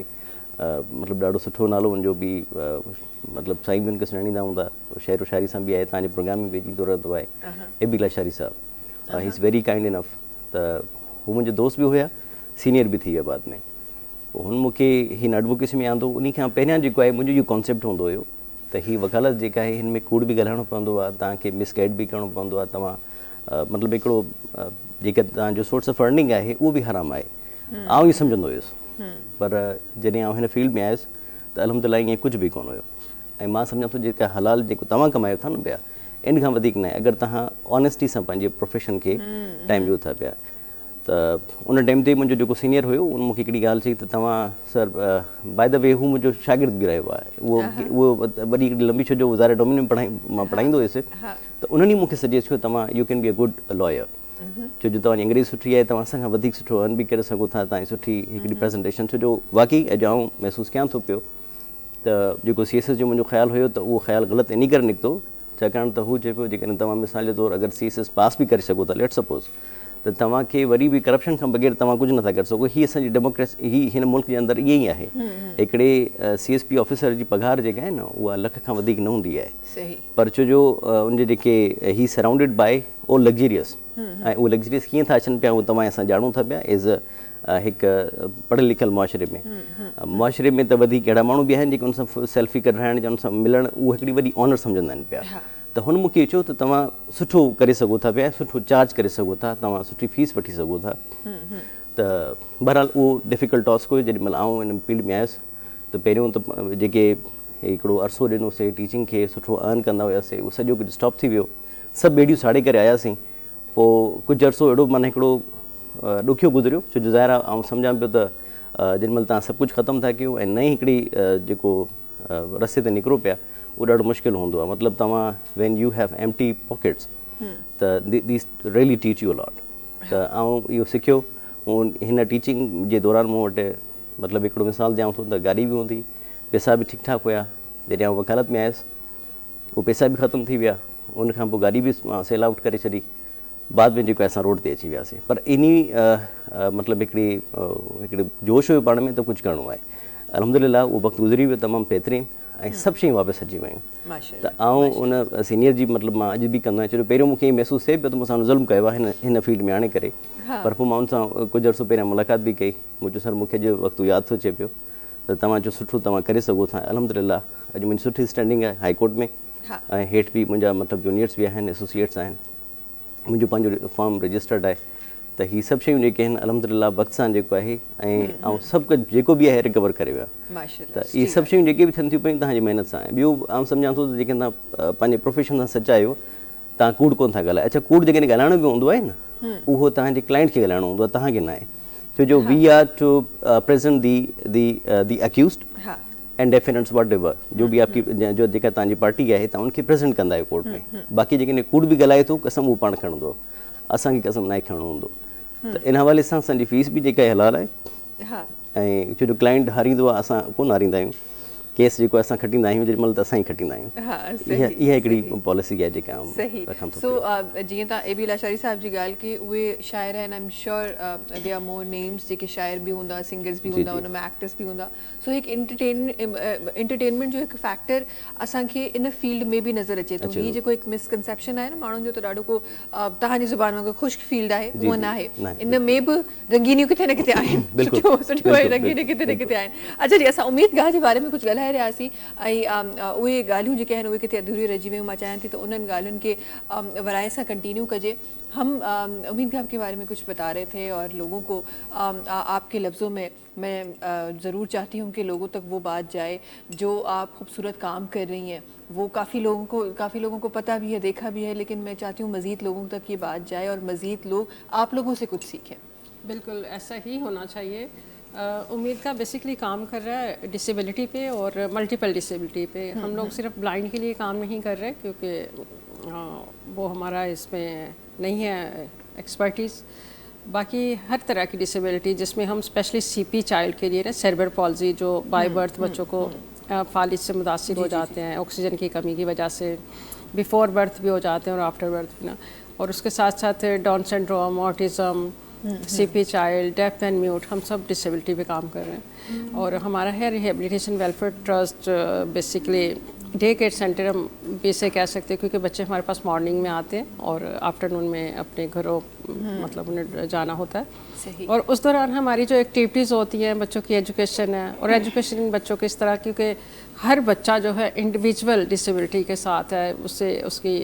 मतिलबु ॾाढो सुठो नालो हुनजो बि, मतिलबु साईं बि उनखे सुञाणींदा हूंदा, शेर व शाइरी सां बि आहे, तव्हांजे प्रोग्राम में बि ईंदो रहंदो आहे, AVL अशारी Sahib. He is very kind enough. त हू मुंहिंजो दोस्त बि हुया, सीनियर बि थी विया बाद में। हुन मूंखे हिन एडवोकेसी में आंदो उन खां पहिरियां जेको आहे मुंहिंजो इहो कॉन्सेप्ट हूंदो हुयो त हीअ वकालत जेका आहे हिन में कूड़ बि ॻाल्हाइणो पवंदो आहे, तव्हांखे मिसगाइड बि करिणो पवंदो आहे, तव्हां मतिलबु हिकिड़ो जेका तव्हांजो सोर्स ऑफ अर्निंग आहे उहो बि हराम आहे। आउं इहो सम्झंदो हुयुसि, पर जॾहिं आउं हिन फील्ड में आयुसि त अल्हम्दुलिल्लाह ईअं कुझु बि कोन हुयो। ऐं मां सम्झां थो जेका हलाल जेको तव्हां कमायो था न पिया, इन खां वधीक न आहे अगरि तव्हां ऑनेस्टी सां पंहिंजे प्रोफेशन खे टाइम ॾियो था पिया। त उन टाइम ते मुंहिंजो जेको सीनियर हुयो उन मूंखे हिकिड़ी ॻाल्हि चई त तव्हां सर बाय द वे हू मुंहिंजो शागिर्द बि रहियो आहे, उहो वॾी हिकिड़ी लंबी छो जो ज़ारे डोमिन में मां पढ़ाईंदो हुयुसि, त उन्हनि ई मूंखे सजेस्ट कयो तव्हां U can be a good lawyer, छो जो तव्हांजी अंग्रेज़ी सुठी आहे, तव्हां असां खां वधीक सुठो अर्न बि करे सघो था, तव्हांजी सुठी हिकिड़ी प्रेज़ेंटेशन, छो जो वाक़ई अॼु आउं महसूसु कयां थो पियो त जेको CSS जो मुंहिंजो ख़्यालु हुयो त उहो ख़्यालु ग़लति इन करे निकितो छाकाणि त हू चए पियो जेकॾहिं तव्हां मिसाल जे तौरु अगरि CSS पास बि करे सघो था लेट सपोज़ त तव्हांखे वरी बि करप्शन खां बग़ैर तव्हां कुझु नथा करे सघो। हीअ असांजी डेमोक्रेसी हिन मुल्क जे अंदरि ईअं ई आहे। हिकिड़े CSP ऑफिसर जी पघार जेका आहे न उहा लख खां वधीक न हूंदी आहे, पर छो जो उनजे जेके ही सराउंडेड बाय ओ लग्जरियस, ऐं उहे लग्जरियस कीअं था अचनि पिया उहो तव्हां असां ॼाणूं था पिया एज़ हिकु पढ़ियलु लिखियलु मुआशिरे में त वधीक अहिड़ा माण्हू बि आहिनि जेके उन सां सेल्फी कढाइण या उन सां मिलणु उहो हिकिड़ी वॾी ऑनर सम्झंदा आहिनि पिया। त हुन मूंखे चयो त तव्हां सुठो करे सघो था पिया, सुठो चार्ज करे सघो था, तव्हां सुठी फीस वठी सघो था। त बहरहाल उहो डिफिकल्ट टास्क हुयो। जेॾी महिल आउं हिन फील्ड में आयुसि त पहिरियों त जेके हिकिड़ो अरसो ॾिनोसीं टीचिंग खे सुठो अर्न कंदा हुआसीं, उहो सॼो कुझु स्टॉप थी वियो, सभु बेड़ियूं साड़े करे आयासीं। पोइ कुझु अरसो अहिड़ो माना हिकिड़ो ॾुखियो गुज़रियो, छो जो ज़ाहिर आहे आउं सम्झां पियो त जेॾी महिल तव्हां सभु कुझु ख़तमु था कयो ऐं नई हिकिड़ी जेको रस्ते ते निकिरो पिया उहो ॾाढो मुश्किल हूंदो आहे। मतिलबु तव्हां when you have empty pockets त these really teach you a lot. त आउं इहो सिखियो। हिन टीचिंग जे दौरान मूं वटि मतिलबु हिकिड़ो मिसाल ॾियां थो त गाॾी बि हूंदी, पैसा बि ठीकु ठाकु हुया। जॾहिं आउं वकालत में आयुसि उहे पैसा बि ख़तमु थी विया, उनखां पोइ गाॾी बि सेल आउट करे छॾी, बाद में जेको असां रोड ते अची वियासीं। पर इन मतिलबु हिकिड़े जोश हुयो पाण में त कुझु करिणो आहे। अल्हम्दुलिल्लाह उहो वक़्तु गुज़री वियो तमामु बहितरीनु ऐं सभु शयूं वापसि अची वियूं। त आउं उन सीनियर जी मतिलबु मां अॼु बि कंदो आहियां, छो जो पहिरियों मूंखे ईअं महसूसु थिए पियो त मूंसां ज़ुल्म कयो आहे हिन फील्ड में आणे करे, पर पोइ मां उन सां कुझु अर्सो पहिरियां मुलाक़ात बि कई। मुंहिंजो सर मूंखे अॼु वक़्तु यादि थो अचे पियो त तव्हां जो सुठो तव्हां करे सघो था। अल्हम्दुलिल्लाह अॼु मुंहिंजी सुठी स्टैंडिंग आहे हाई कोर्ट में, ऐं हेठि बि मुंहिंजा मतिलबु जूनियर्स बि आहिनि, एसोसिएट्स आहिनि, मुंहिंजो पंहिंजो फॉर्म रजिस्टर्ड आहे। त हीअ सभु शयूं जेके आहिनि अल्हम्दुलिल्लाह वक़्त सां जेको आहे ऐं सभु कुझु जेको बि आहे रिकवर करे वियो आहे। त इहे सभु शयूं जेके बि थियनि थियूं पियूं तव्हांजी महिनत सां। ऐं ॿियो आउं सम्झां थो त जेके तव्हां पंहिंजे प्रोफेशन सां सचा आहियो, तव्हां कूड़ कोन था ॻाल्हायो। अच्छा, कूड़ जेकॾहिं ॻाल्हाइणो बि हूंदो आहे न, उहो तव्हांजे क्लाइंट खे ॻाल्हाइणो हूंदो आहे, तव्हांखे न आहे। छो जो we are to present the accused and defendants whatever जो बि आपकी जो जेका तव्हांजी पार्टी आहे तव्हां उनखे प्रेज़ेंट कंदा आहियो कोर्ट में। बाक़ी जेकॾहिं कूड़ बि ॻाल्हाए थो कसम उहो पाण खणंदो, असांखे कसम न खणणो हूंदो। त इन हवाले सां असांजी फीस बि जेका आहे हलाल आहे, ऐं छो जो क्लाइंट हारींदो आहे, असां कोन हारींदा आहियूं। केस जेको असां खटींदा आहियूं जेॾी महिल त असां ई खटींदा आहियूं। इहा हिकिड़ी पॉलिसी आहे जेका रखूं था। सो जीअं तव्हां ए बी लाशारी साहिब जी ॻाल्हि कई, उहे शाइर आहिनि, I am sure they are more names जेके शाइर बि हूंदा, सिंगर्स बि हूंदा, हुन में एक्टर्स बि हूंदा। सो हिकु एंटरटेनमेंट जो हिकु फैक्टर असांखे इन फील्ड में बि नज़र अचे थो। हीअ जेको हिकु मिसकंसेप्शन आहे न माण्हुनि जो, त ॾाढो को तव्हांजी ज़ुबान में ख़ुश्क फील्ड आहे, उहो न आहे। इन में बि रंगीनियूं किथे न किथे आहिनि, सुठियूं रंगीनियूं किथे न किथे आहिनि। अच्छा जी, असां उमेद गाह जे बारे में कुझु ॻाल्हाए रहियासीं, ऐं उहे ॻाल्हियूं जेके आहिनि उहे किथे अधूरी रहिजी वियूं। मां चाहियां थी त उन्हनि ॻाल्हियुनि खे वराए सां कंटिन्यू कजे। हम उम्मीद गाह के बारे में कुछ बता रहे थे और लोगों को आपके लफ्ज़ों में मैं ज़रूर चाहती हूँ कि लोगों तक वो बात जाए जो आप खूबसूरत काम कर रही हैं। वो काफ़ी लोगों को पता भी है, देखा भी है, लेकिन मैं चाहती हूँ मज़ीद लोगों तक ये बात जाए और मज़ीद लोग आप लोगों से कुछ सीखें। बिल्कुल ऐसा ही होना चाहिए। उम्मीद का बेसिकली काम कर रहा है डिसेबिलिटी पे और मल्टीपल डिसेबिलिटी पे। हम लोग सिर्फ ब्लाइंड के लिए काम नहीं कर रहे क्योंकि वो हमारा इसमें नहीं है एक्सपर्टीज़। बाकी हर तरह की डिसेबिलिटी जिसमें हम स्पेशली सीपी चाइल्ड के लिए ना सेरेब्रल पॉल्जी जो बाय बर्थ बच्चों को फालिज से मुतासिर हो जाते हैं ऑक्सीजन की कमी की वजह से, बिफोर बर्थ भी हो जाते हैं और आफ्टर बर्थ भी ना, और उसके साथ साथ down syndrome, autism, CP child, deaf and mute, हम सब डिसेबिलिटी पे काम कर रहे हैं। और हमारा है rehabilitation welfare trust basically day care centre हम भी से कह सकते हैं, क्योंकि बच्चे हमारे पास मॉर्निंग में आते हैं और आफ्टरनून में अपने घरों मतलब उन्हें जाना होता है। सही। और उस दौरान हमारी जो एक्टिविटीज़ होती हैं, बच्चों की एजुकेशन है, और एजुकेशन बच्चों को इस तरह, क्योंकि हर बच्चा जो है इंडिविजुअल डिसेबिलिटी के साथ है, उससे उसकी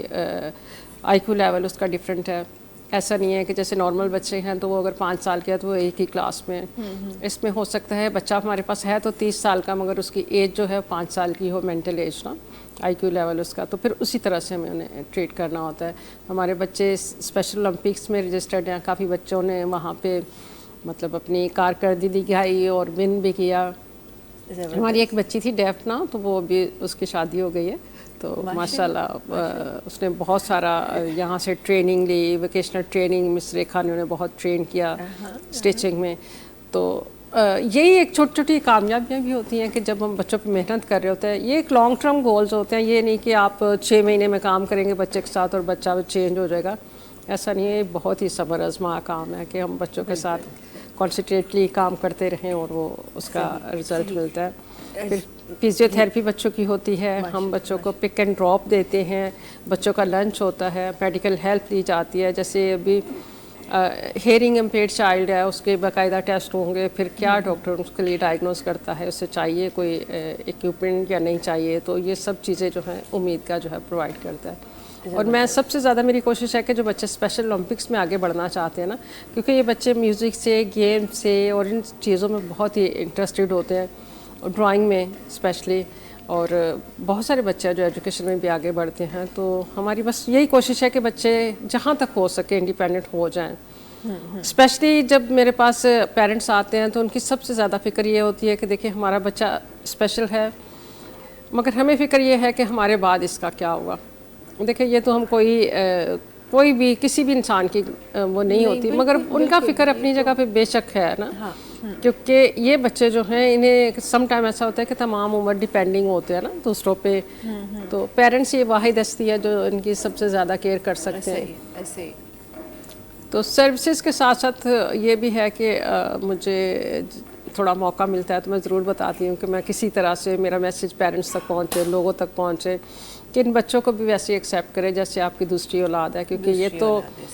IQ लेवल उसका डिफरेंट है। ऐसा नहीं है कि जैसे नॉर्मल बच्चे हैं तो वो अगर 5 साल के है तो वो एक ही क्लास में। इसमें हो सकता है बच्चा हमारे पास है तो 30 साल का, मगर उसकी एज जो है 5 साल की हो, मेंटल एज ना, IQ लेवल उसका, तो फिर उसी तरह से हमें उन्हें ट्रीट करना होता है। हमारे बच्चे स्पेशल ओलंपिक्स में रजिस्टर्ड हैं, काफ़ी बच्चों ने वहाँ पे मतलब अपनी कारकर्दगी दिखाई और विन भी किया। हमारी एक बच्ची थी डेफ ना, तो वो अभी उसकी शादी हो गई है, तो माशाल्लाह उसने बहुत सारा यहाँ से ट्रेनिंग ली, वोकेशनल ट्रेनिंग मिस रेखा ने उन्हें बहुत ट्रेन किया स्टिचिंग में। तो यही एक छोटी छोटी कामयाबियाँ भी होती हैं कि जब हम बच्चों पे मेहनत कर रहे होते हैं। ये एक लॉन्ग टर्म गोल्स होते हैं, ये नहीं कि आप 6 महीने में काम करेंगे बच्चे के साथ और बच्चा चेंज हो जाएगा, ऐसा नहीं है। बहुत ही सब्र आजमा काम है कि हम बच्चों के साथ कॉन्सेंट्रेटली काम करते रहें और वो उसका रिजल्ट मिलता है। फिर फिजियोथेरेपी बच्चों की होती है, हम बच्चों को पिक एंड ड्रॉप देते हैं, बच्चों का लंच होता है, मेडिकल हेल्प दी जाती है। जैसे अभी हेयरिंग इम्पेयर्ड चाइल्ड है, उसके बाकायदा टेस्ट होंगे, फिर क्या डॉक्टर उसके लिए डायग्नोस करता है, उससे चाहिए कोई इक्विपमेंट या नहीं चाहिए, तो ये सब चीज़ें जो हैं उम्मीद का जो है प्रोवाइड करता है। और मैं सबसे ज़्यादा मेरी कोशिश है कि जो बच्चे स्पेशल ओलंपिक्स में आगे बढ़ना चाहते हैं ना, क्योंकि ये बच्चे म्यूज़िक से, गेम से और इन चीज़ों में बहुत ही इंटरेस्टेड होते हैं, और ड्राइंग में स्पेशली, और बहुत सारे बच्चे जो एजुकेशन में भी आगे बढ़ते हैं। तो हमारी बस यही कोशिश है कि बच्चे जहाँ तक हो सके इंडिपेंडेंट हो जाएं। स्पेशली जब मेरे पास पेरेंट्स आते हैं तो उनकी सबसे ज़्यादा फ़िक्र ये होती है कि देखिए हमारा बच्चा स्पेशल है, मगर हमें फ़िक्र ये है कि हमारे बाद इसका क्या होगा। देखिए ये तो हम कोई भी किसी भी इंसान की वो नहीं होती, मगर उनका फ़िक्र अपनी जगह पे बेशक है ना, क्योंकि ये बच्चे जो हैं इन्हें सम टाइम ऐसा होता है कि तमाम उम्र डिपेंडिंग होते हैं ना दूसरों पे, तो पेरेंट्स ये वाहिद हस्ती है जो इनकी सबसे ज़्यादा केयर कर सकते हैं। ऐसे तो सर्विसेज के साथ साथ ये भी है कि मुझे थोड़ा मौका मिलता है तो मैं ज़रूर बताती हूँ कि मैं किसी तरह से मेरा मैसेज पेरेंट्स तक पहुँचे, लोगों तक पहुँचे, कि इन बच्चों को भी वैसे एक्सेप्ट करें जैसे आपकी दूसरी औलाद है। क्योंकि ये तो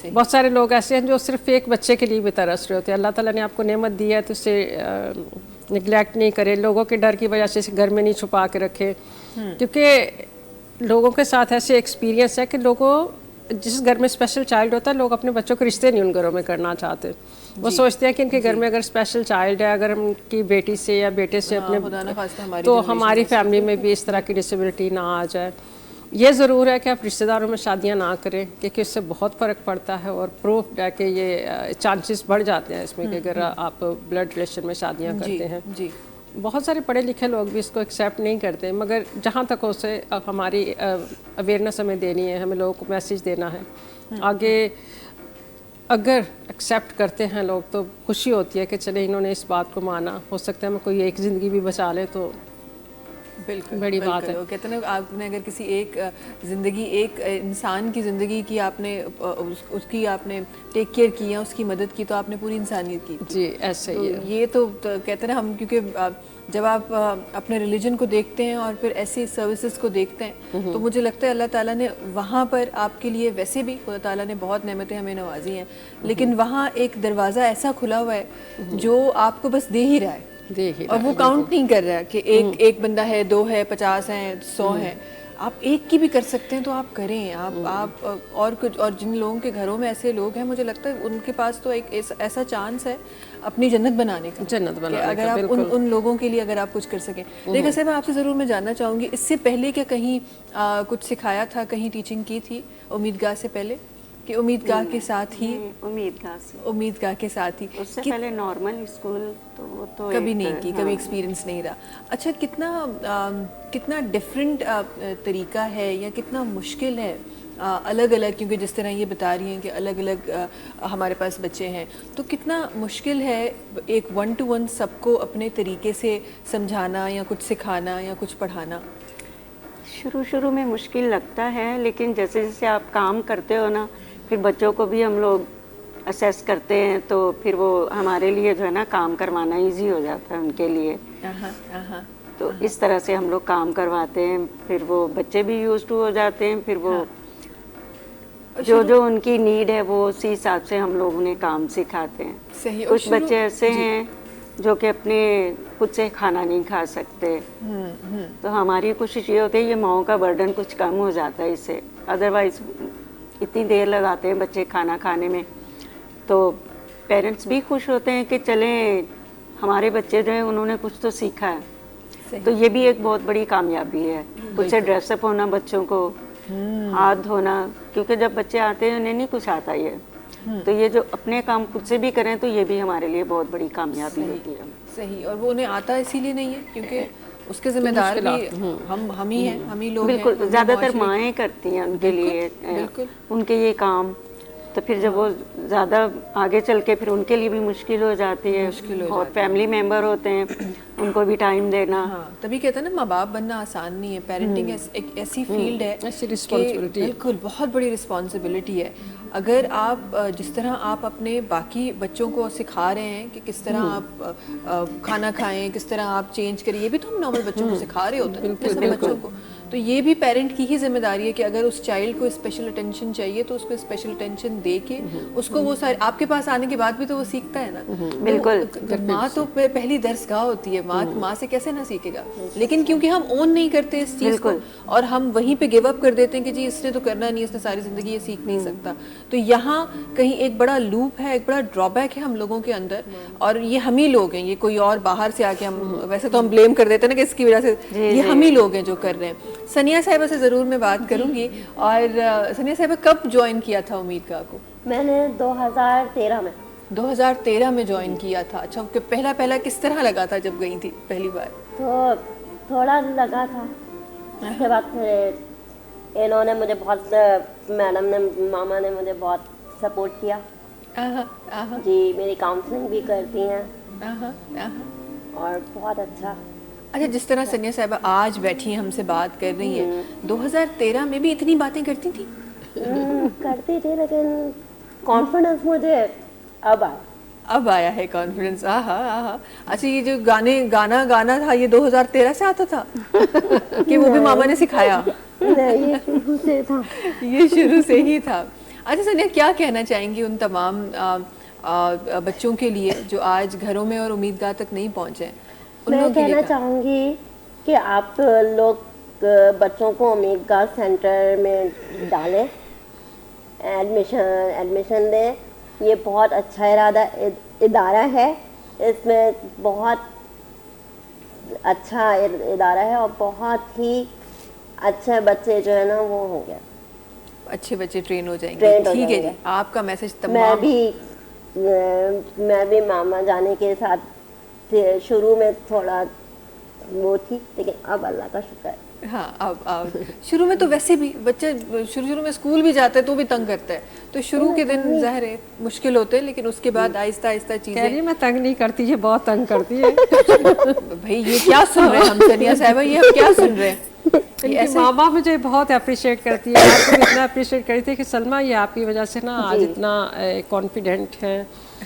बहुत सारे लोग ऐसे हैं जो सिर्फ एक बच्चे के लिए भी तरस रहे होते हैं। अल्लाह ताला ने आपको नेमत दी है तो उसे निगलेक्ट नहीं करें, लोगों के डर की वजह से इसे घर में नहीं छुपा के रखें, क्योंकि लोगों के साथ ऐसे एक्सपीरियंस है कि लोगों जिस घर में स्पेशल चाइल्ड होता है, लोग अपने बच्चों के रिश्ते नहीं उन घरों में करना चाहते। वो सोचते हैं कि इनके घर में अगर स्पेशल चाइल्ड है, अगर उनकी बेटी से या बेटे से अपने, तो हमारी फैमिली में भी इस तरह की डिसेबिलिटी ना आ जाए। ये ज़रूर है कि आप रिश्तेदारों में शादियां ना करें, क्योंकि इससे बहुत फ़र्क पड़ता है, और प्रूफ है कि ये चांसेस बढ़ जाते हैं इसमें कि अगर आप ब्लड रिलेशन में शादियां करते हैं। जी, बहुत सारे पढ़े लिखे लोग भी इसको एक्सेप्ट नहीं करते, मगर जहाँ तक हो से हमारी अवेयरनेस हमें देनी है, हमें लोगों को मैसेज देना है आगे। अगर एक्सेप्ट करते हैं लोग तो खुशी होती है कि चले इन्होंने इस बात को माना, हो सकता है मैं कोई एक ज़िंदगी भी बचा ले तो बिल्कुल बड़ी बात है। कहते हैं आपने अगर किसी एक ज़िंदगी, एक इंसान की ज़िंदगी की आपने उसकी आपने टेक केयर की या उसकी मदद की, तो आपने पूरी इंसानियत की। जी ऐसे ही है। ये तो कहते हैं हम, क्योंकि जब आप अपने रिलीजन को देखते हैं और फिर ऐसी सर्विसेज को देखते हैं, तो मुझे लगता है अल्लाह ताला ने वहाँ पर आपके लिए, वैसे भी खुदा ताला ने बहुत नेमतें हमें नवाजी हैं, लेकिन वहाँ एक दरवाज़ा ऐसा खुला हुआ है जो आपको बस दे ही रहा है, और वो काउंट नहीं कर रहा है कि एक बंदा है, 2 है, 50 हैं, 100 हैं। आप एक की भी कर सकते हैं तो आप करें। आप और कुछ, और जिन लोगों के घरों में ऐसे लोग हैं, मुझे लगता है उनके पास तो एक ऐसा चांस है अपनी जन्नत बनाने का, अगर आप उन लोगों के लिए अगर आप कुछ कर सकें। लेकिन सर मैं आपसे ज़रूर मैं जानना चाहूँगी, इससे पहले क्या कहीं कुछ सिखाया था, कहीं टीचिंग की थी उम्मीदगाह से पहले, कि उम्मीदगाह के साथ ही? उम्मीदगाह के साथ ही, उससे पहले नॉर्मल स्कूल तो वो तो कभी नहीं की, कभी एक्सपीरियंस नहीं रहा। अच्छा, कितना डिफरेंट तरीका है या कितना मुश्किल है अलग अलग, क्योंकि जिस तरह ये बता रही हैं कि अलग अलग हमारे पास बच्चे हैं, तो कितना मुश्किल है एक 1-to-1 सबको अपने तरीके से समझाना या कुछ सिखाना या कुछ पढ़ाना? शुरू में मुश्किल लगता है, लेकिन जैसे जैसे आप काम करते हो ना, फिर बच्चों को भी हम लोग असेस करते हैं, तो फिर वो हमारे लिए जो है ना काम करवाना इजी हो जाता है उनके लिए। तो इस तरह से हम लोग काम करवाते हैं, फिर वो बच्चे भी यूज टू हो जाते हैं, फिर वो जो जो उनकी नीड है वो उसी हिसाब से हम लोग उन्हें काम सिखाते हैं। सही। और कुछ बच्चे ऐसे हैं जो कि अपने खुद से खाना नहीं खा सकते, तो हमारी कोशिश ये होती है ये माओं का बर्डन कुछ कम हो जाता है इससे। अदरवाइज इतनी देर लगाते हैं बच्चे खाना खाने में, तो पेरेंट्स भी खुश होते हैं कि चलें हमारे बच्चे जो हैं उन्होंने कुछ तो सीखा है। तो ये भी एक बहुत बड़ी कामयाबी है, खुद से ड्रेसअप होना, बच्चों को हाथ धोना, क्योंकि जब बच्चे आते हैं उन्हें नहीं कुछ आता ये, तो ये जो अपने काम खुद से भी करें तो ये भी हमारे लिए बहुत बड़ी कामयाबी होती है। सही। और वो उन्हें आता इसीलिए नहीं है क्योंकि उसके जिम्मेदार भी हम ही हैं, हम ही लोग हैं। बिल्कुल, ज़्यादातर माएँ करती हैं उनके लिए उनके ये काम, तो फिर जब वो ज़्यादा आगे चल के फिर उनके लिए भी मुश्किल हो जाती है, और फैमिली मेम्बर होते हैं उनको भी टाइम देना। हाँ, तभी कहते हैं ना माँ बाप बनना आसान नहीं है। पेरेंटिंग एक ऐसी फील्ड है, ऐसी रिस्पॉन्सिबिलिटी, बिल्कुल बहुत बड़ी रिस्पॉन्सिबिलिटी है। अगर आप जिस तरह आप अपने बाकी बच्चों को सिखा रहे हैं कि किस तरह आप खाना खाएं, किस तरह आप चेंज करिए, ये भी तो हम नॉर्मल बच्चों को सिखा रहे होते हैं अपने बच्चों को। तो ये भी पेरेंट की ही जिम्मेदारी है कि अगर उस चाइल्ड को स्पेशल अटेंशन चाहिए तो उसको स्पेशल अटेंशन दे के उसको वो सारे आपके पास आने के बाद भी तो वो सीखता है ना। बिल्कुल। तो माँ तो पहली दरसगाह होती है, माँ से कैसे ना सीखेगा। लेकिन क्योंकि हम ओन नहीं करते इस चीज़ को और हम वहीं पे गिव अप कर देते हैं कि जी इसने तो करना नहीं, इसने सारी जिंदगी ये सीख नहीं सकता, तो यहाँ कहीं एक बड़ा लूप है, एक बड़ा ड्रॉबैक है हम लोगों के अंदर। और ये हम ही लोग हैं, ये कोई और बाहर से आके हम वैसे तो हम ब्लेम कर देते हैं ना कि इसकी वजह से, ये हम ही लोग हैं जो कर रहे हैं। सनिया साहिबा से ज़रूर मैं बात करूंगी। और सनिया साहिबा कब ज्वाइन किया था उम्मीद गाह को? मैंने 2013 में 2013 में ज्वाइन किया था। अच्छा, पहला किस तरह लगा था जब गई थी पहली बार? तो थोड़ा लगा था, उसके बाद फिर इन्होंने मुझे बहुत, मैडम ने, मामा ने मुझे बहुत सपोर्ट किया जी, मेरी काउंसलिंग भी करती हैं और बहुत अच्छा। अच्छा, जिस तरह सनिया साहिबा आज बैठी हैं हमसे बात कर रही हैं, 2013 में भी इतनी बातें करती थी? करती थी, लेकिन कॉन्फिडेंस मुझे अब आया है कॉन्फिडेंस। अच्छा, ये जो गाना था ये 2013 से आता था कि वो भी मामा ने सिखाया? नहीं, ये शुरू से था। ये शुरू से ही था। अच्छा सनिया, क्या कहना चाहेंगी उन तमाम बच्चों के लिए जो आज घरों में और उम्मीदगाह तक नहीं पहुंचे? मैं कहना चाहूँगी कि आप लोग बच्चों को उम्मीदगाह सेंटर में डालें, एडमिशन दें। ये बहुत अच्छा इदारा है, इसमें बहुत अच्छा इदारा है और बहुत ही अच्छे बच्चे जो है ना वो होंगे, अच्छे बच्चे ट्रेन हो जाएंगे। ठीक है जी, आपका मैसेज तमाम। मैं भी मामा जाने के साथ शुरू में थोड़ा वो थी, लेकिन अब अल्लाह का शुक्र है। हाँ, अब शुरू में तो वैसे भी बच्चे शुरू में स्कूल भी जाते हैं तो भी तंग करते हैं, तो शुरू के दिन ज़ाहिर है मुश्किल होते हैं, लेकिन उसके बाद आहिस्ता आहिस्ता चीज़ें। मैं तंग नहीं करती, ये बहुत तंग करती है। भाई ये क्या सुन रहे हैं हम सनिया साहिबा, ये हम क्या सुन रहे हैं? माँ बाप मुझे बहुत अप्रिशिएट करती है, आपको इतना अप्रिशिएट करती है कि सलमा ये आपकी वजह से ना आज इतना कॉन्फिडेंट है।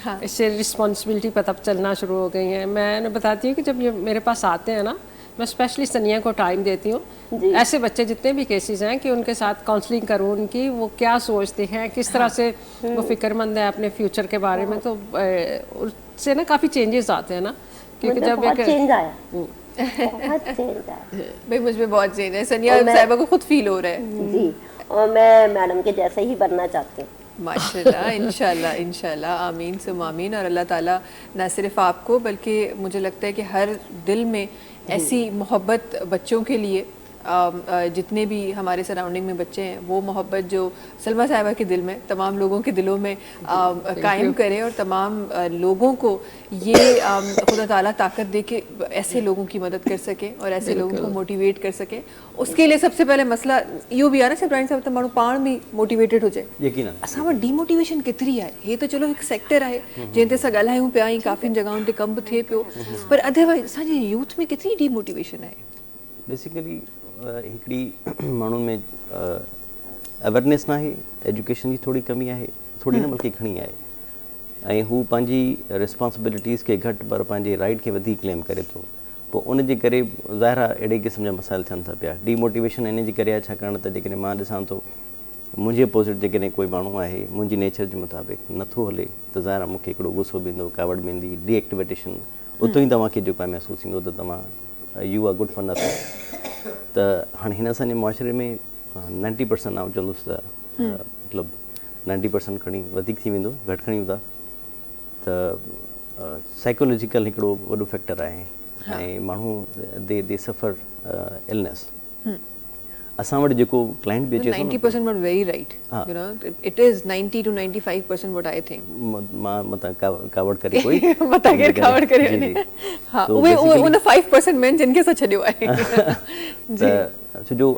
हाँ। इससे रिस्पॉन्सिबिलिटी पता चलना शुरू हो गई है। मैं बताती हूँ कि जब ये मेरे पास आते हैं ना, मैं स्पेशली सनिया को टाइम देती हूँ ऐसे बच्चे जितने भी केसेस हैं कि उनके साथ काउंसलिंग करूँ, उनकी वो क्या सोचते हैं, किस तरह से वो फिक्रमंद है अपने फ्यूचर के बारे में, तो उससे ना काफ़ी चेंजेस आते हैं ना, क्योंकि जब एक चेंज आया भाई मुझ में बहुत चेंज है, सनिया साहिबा को खुद फील हो रहा है जी, और मैं मैडम के जैसे ही बनना चाहती हूँ। माशाल्लाह, इंशाल्लाह, आमीन सुम आमीन। और अल्लाह ताला न सिर्फ आपको बल्कि मुझे लगता है कि हर दिल में ऐसी मोहब्बत बच्चों के लिए, जितने भी हमारे सराउंडिंग में बच्चे हैं, वो मोहब्बत जो सलमा साहिबा के दिल में, तमाम लोगों के दिलों में कायम करे और तमाम लोगों को ये खुदा ताला ताकत दे के ऐसे लोगों की मदद कर सके और ऐसे लोगों को मोटिवेट कर सके। उसके लिए सबसे पहले मसला यो भी आ ना सिब्राइन साहब, तमाम पाण भी मोटिवेटेड हो जाए। यकीनन असां वटि डीमोटिवेशन केतिरी आहे, हे तो चलो हिकु सेक्टर आहे जंहिं ते असां ॻाल्हायूं पिया ऐं काफ़ी जॻहियुनि ते कमु थिए पियो, पर अदरवाइज़ असांजे यूथ में केतिरी डीमोटिवेशन आहे? बेसिकली हिकिड़ी माण्हुनि में अवेयरनेस न आहे, एजुकेशन जी थोड़ी कमी आहे, थोड़ी न बल्कि घणी आहे, ऐं हू पंहिंजी रिस्पॉन्सिबिलिटीज़ खे घटि पर पंहिंजे राइट खे वधीक क्लेम करे थो। पोइ उन जे करे ज़ाहिर आहे अहिड़े क़िस्म जा मसाइल थियनि था पिया। डीमोटिवेशन इन जे करे आहे छाकाणि त जेकॾहिं मां ॾिसां थो मुंहिंजे अपोज़िट जेकॾहिं कोई माण्हू आहे मुंहिंजी नेचर जे मुताबिक़ नथो हले त ज़ाहिर आहे मूंखे हिकिड़ो गुस्सो बि ईंदो, कावड़ बि ईंदी, डीएक्टिवेटेशन उतो ई तव्हांखे जेको आहे महसूसु थींदो त तव्हां you are good for nothing. त हाणे हिन असांजे मुआशिरे में 90% आउं चवंदुसि त मतिलबु 90% खणी वधीक थी वेंदो, घटि खणी था त साइकोलॉजिकल हिकिड़ो वॾो फैक्टर आहे ऐं माण्हू दे सफ़र इलनेस। असां वटि जेको क्लाइंट बि अचे थो 90% not very right. You know, it is 90 to 95% what I think. मां मता कावड़ करे कोई मता केर कावड़ करे वञे। हाँ, उहे उन 5% में जिनखे असां छॾियो आहे। त छो जो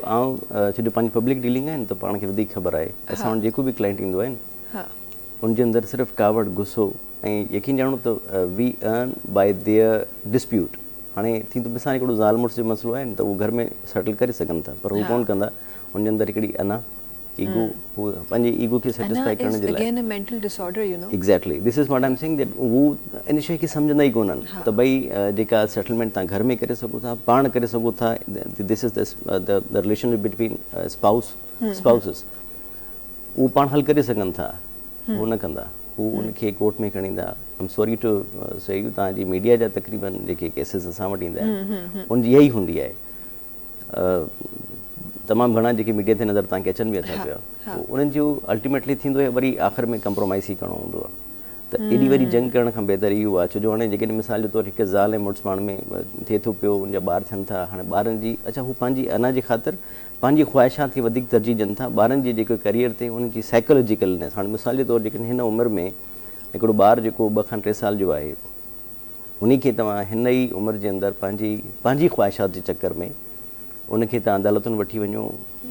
पंहिंजी पब्लिक डीलिंग आहे न त पाण खे वधीक ख़बर आहे। असां वटि जेको बि क्लाइंट ईंदो आहे न उनजे अंदरि सिर्फ़ु कावड़, गुस्सो ऐं यकीन ॼाणो त we earn by their dispute. हाणे थी थो ॾिसां हिकिड़ो ज़ाल मुड़ुस जो मसइलो आहे न त उहो घर में सेटल करे सघनि था पर हू कोन कंदा। उनजे अंदरि हिकिड़ी अना ईगो, पंहिंजे ईगो खे सेटिस्फाई करण जे लाइ exactly this is what I am saying that हू इन शइ खे सम्झंदा ई कोन्हनि त भई जेका सेटलमेंट तव्हां घर में करे सघो था, पाण करे सघो था, this is the relationship between spouses, उहो पाण हल करे सघनि था, उहो न कंदा। हू उनखे कोर्ट में खणी ईंदा। आई एम सॉरी टू से यू, तव्हांजी मीडिया जा तक़रीबन जेके केसिस असां वटि ईंदा आहिनि उनजी इहा ई हूंदी आहे। तमामु घणा जेके मीडिया ते नज़र तव्हांखे अचनि बि अथा पिया, उन्हनि जो अल्टीमेटली थींदो आहे वरी आख़िर में कंप्रोमाइज़ ई करिणो हूंदो आहे। त एॾी वरी जंग करण खां बहितर इहो आहे छो जो हाणे जेकॾहिं मिसाल जे तौरु हिकु ज़ाल ऐं मुड़ुस पाण में थिए थो पियो, उनजा ॿार थियनि था। हाणे ॿारनि जी अच्छा हू पंहिंजी अना जे ख़ातिर पंहिंजी ख़्वाहिशात खे वधीक तरजीह ॾियनि था ॿारनि जे जेके करियर ते उनजी साइकोलॉजिकलनेस। हाणे मिसाल जे तौरु जेकॾहिं हिन उमिरि में हिकिड़ो ॿारु जेको 2 खां 3 साल जो आहे उनखे तव्हां हिन ई उमिरि जे अंदरि पंहिंजी ख़्वाहिशात जे चकर में उनखे तव्हां अदालतुनि वठी वञो,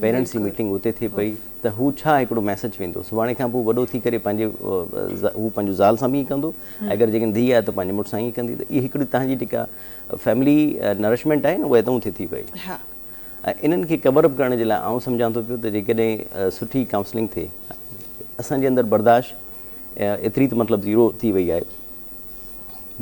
पेरेंट्स जी मीटिंग उते थिए पई त हू छा हिकिड़ो मैसेज वेंदो सुभाणे खां पोइ वॾो थी करे हू पंहिंजो ज़ाल सां बि ईअं कंदो, अगरि जेकॾहिं धीउ आहे त पंहिंजे मुड़ुस सां ईअं कंदी। त इहा हिकिड़ी तव्हांजी जेका फैमिली नरिशमेंट आहे न उहा हितां थी पई। ऐं इन्हनि खे कवर अप करण जे लाइ आउं सम्झां थो पियो त जेकॾहिं सुठी काउंसलिंग थिए, असांजे अंदरि बर्दाश्त एतिरी त मतिलबु ज़ीरो थी वई आहे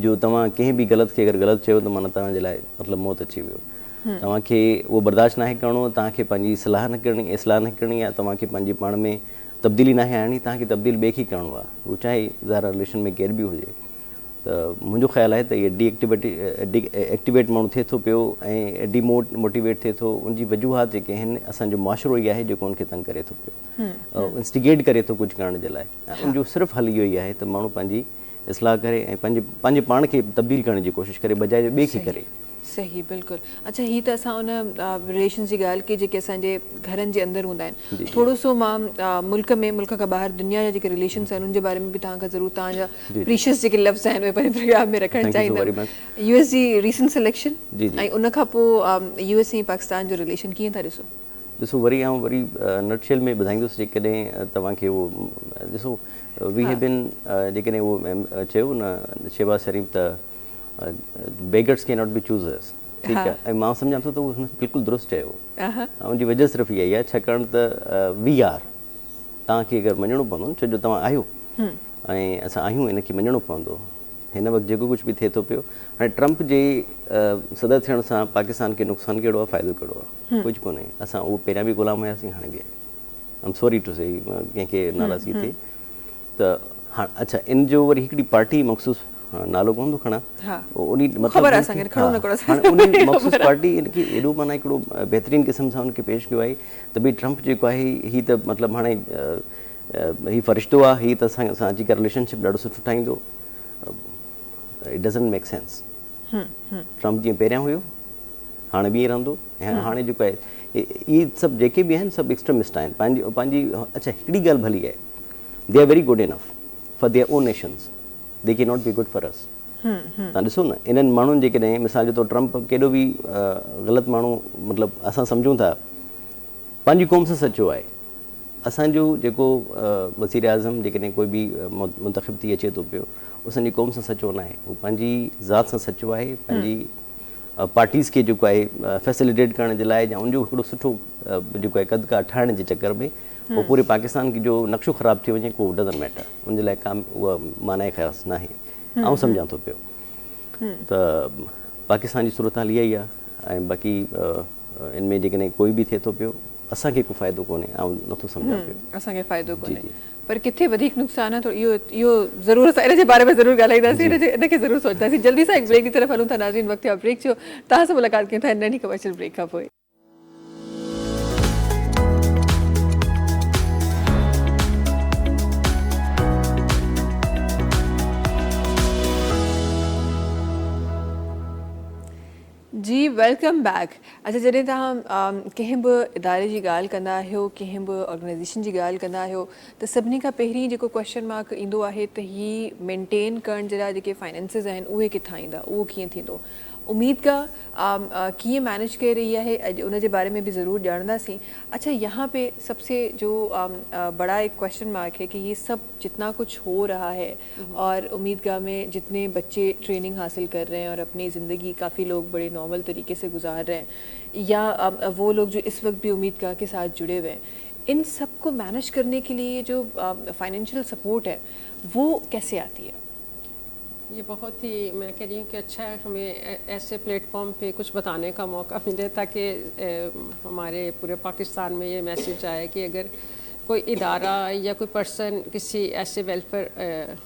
जो तव्हां कंहिं बि ग़लति खे अगरि ग़लति चयो त माना तव्हांजे लाइ मतिलबु मौत अची वियो। तव्हांखे उहो बर्दाश्त नाहे करिणो, तव्हांखे पंहिंजी सलाह न करणी, इस्लाह न करणी आहे, तव्हांखे पंहिंजी पाण में तब्दीली नाहे आणणी, तव्हांखे तब्दील ॿिए खे करिणो आहे, उहो चाहे ज़ाहिर रिलेशन में केर बि हुजे। त मुंहिंजो ख़्यालु आहे त इहे एक्टिवेट माण्हू थिए थो पियो ऐं मोटिवेट थिए थो। उनजी वजूहात जेके आहिनि असांजो मुआशिरो ई आहे जेको उनखे तंग करे थो पियो, इंस्टिगेट करे थो कुझु करण जे लाइ। उनजो सिर्फ़ु हल इहो ई आहे त माण्हू पंहिंजी इस्लाह करे ऐं पंहिंजे पाण खे तब्दील करण जी कोशिशि करे बजाए ॿिए खे करे। सही, बिल्कुलु। अच्छा, हीअ त असां उन रिलेशन जी ॻाल्हि कई जेके असांजे घरनि जे अंदरि हूंदा आहिनि। थोरो सो मां मुल्क खां ॿाहिरि दुनिया जा जेके रिलेशन्स आहिनि उनजे बारे में बि तव्हां खां ज़रूरु तव्हांजा प्रीशियस जेके लफ़्ज़ आहिनि उहे पंहिंजे प्रोग्राम में रखणु चाहींदमि। US जी रीसेंट सिलेक्शन ऐं उनखां पोइ US ऐं पाकिस्तान जो रिलेशन कीअं था ॾिसो वरी नटशेल में ॿुधाईंदुसि जेकॾहिं तव्हांखे उहो ॾिसो वी हैव बिन जेकॾहिं उहो चयो न शहबाज़ शरीफ़ त beggars can not be choosers, ठीकु आहे। ऐं मां सम्झां थो त उहो बिल्कुलु दुरुस्त चयो। उनजी वजह सिर्फ़ु इहा ई आहे छाकाणि त वी आर तव्हांखे अगरि मञिणो पवंदो न, छो जो तव्हां आहियो ऐं असां आहियूं, इनखे मञिणो पवंदो। हिन वक़्तु जेको कुझु बि थिए थो पियो, हाणे ट्रंप जे सदर थियण सां पाकिस्तान खे नुक़सानु कहिड़ो आहे, फ़ाइदो कहिड़ो आहे, कुझु कोन्हे। असां उहो पहिरियां बि ग़ुलाम हुयासीं, हाणे बि आहे। आई एम सॉरी टू से कंहिंखे नाराज़गी थिए त हाणे अच्छा इन जो वरी हिकिड़ी पार्टी मख़सूसु नालो कोन थो खणा, मख़सूसु पार्टी इनखे एॾो माना हिकिड़ो बहितरीनु क़िस्म सां उनखे पेश कयो आहे त भई ट्रंप जेको आहे हीअ त मतिलबु हाणे हीअ फ़रिश्तो आहे, हीअ त असां जेका रिलेशनशिप ॾाढो सुठो ठाहींदो। It doesn't make sense. Trump जीअं पहिरियां हुयो हाणे बि ईअं रहंदो ऐं हाणे जेको आहे इहे सभु जेके बि आहिनि सभु एक्सट्रीमिस्ट आहिनि पंहिंजी। अच्छा, हिकिड़ी ॻाल्हि भली आहे, they are very good enough for their own nations, they can not be good for us. तव्हां ॾिसो न इन्हनि माण्हुनि जेकॾहिं मिसाल जे तौरु ट्रंप केॾो बि ग़लति माण्हू मतिलबु असां सम्झूं था पंहिंजी क़ौम सां सचो आहे। असांजो जेको वज़ीर आज़म जेकॾहिं कोई बि मुंतख़िब थी अचे थो पियो, उहो असांजी क़ौम सां सचो न आहे, उहो पंहिंजी ज़ात सां सचो आहे, पंहिंजी पार्टीज़ खे जेको आहे फैसिलिटेट करण जे लाइ या उनजो हिकिड़ो सुठो जेको आहे कदकार ठाहिण जे चकर में पोइ पूरे पाकिस्तान जो नक्शो ख़राबु थी वञे, को डज़ंट मैटर, उनजे लाइ का उहा माना ख़ासि न आहे। आउं सम्झां थो पियो त पाकिस्तान जी सूरत हाल इहा ई आहे ऐं बाक़ी इनमें जेकॾहिं कोई बि थिए थो पियो असांखे को फ़ाइदो कोन्हे, ऐं नथो सम्झां पियो। असांखे फ़ाइदो कोन्हे, जी। पर किथे वधीक नुक़सान आहे, थोरो इहो ज़रूरु असां इन जे बारे में ज़रूरु ॻाल्हाईंदासीं, इनखे ज़रूरु सोचंदासीं। जल्दी सां हिकु ब्रेक की तरफ़ हलूं था नाज़रीन, वक़्तु आहे ब्रेक जो। तव्हां सां मुलाक़ात कयूं था नंढी कमर्शियल ब्रेक खां पोइ। जी वेलकम बैक। अच्छा, जॾहिं तव्हां कंहिं बि इदारे जी ॻाल्हि कंदा आहियो, कंहिं बि ऑर्गेनाइज़ेशन जी ॻाल्हि कंदा आहियो, त सभिनी खां पहिरीं जेको क्वेश्चन मार्क ईंदो आहे त हीअ मेंटेन करण जे लाइ जेके फाइनेंसिस आहिनि उहे किथां ईंदा, उहो कीअं थींदो। उम्मीद का कीअं मैनेज करे रही है अॼु उन जे बारे में भी ज़रूर ॼाणंदासीं। अच्छा, यहाँ पे सबसे जो बड़ा एक क्वेश्चन मार्क है कि ये सब जितना कुछ हो रहा है और उम्मीदगाह में जितने बच्चे ट्रेनिंग हासिल कर रहे हैं और अपनी ज़िंदगी काफ़ी लोग बड़े नॉर्मल तरीके से गुजार रहे हैं, या वो लोग जो इस वक्त भी उम्मीदगाह के साथ जुड़े हुए हैं, इन सब को मैनेज करने के लिए जो फाइनेंशियल सपोर्ट है वो कैसे आती है? ये बहुत ही, मैं कह रही हूँ कि अच्छा है हमें ऐसे प्लेटफॉर्म पे कुछ बताने का मौका मिले ताकि हमारे पूरे पाकिस्तान में ये मैसेज आए कि अगर कोई इदारा या कोई पर्सन किसी ऐसे वेलफेयर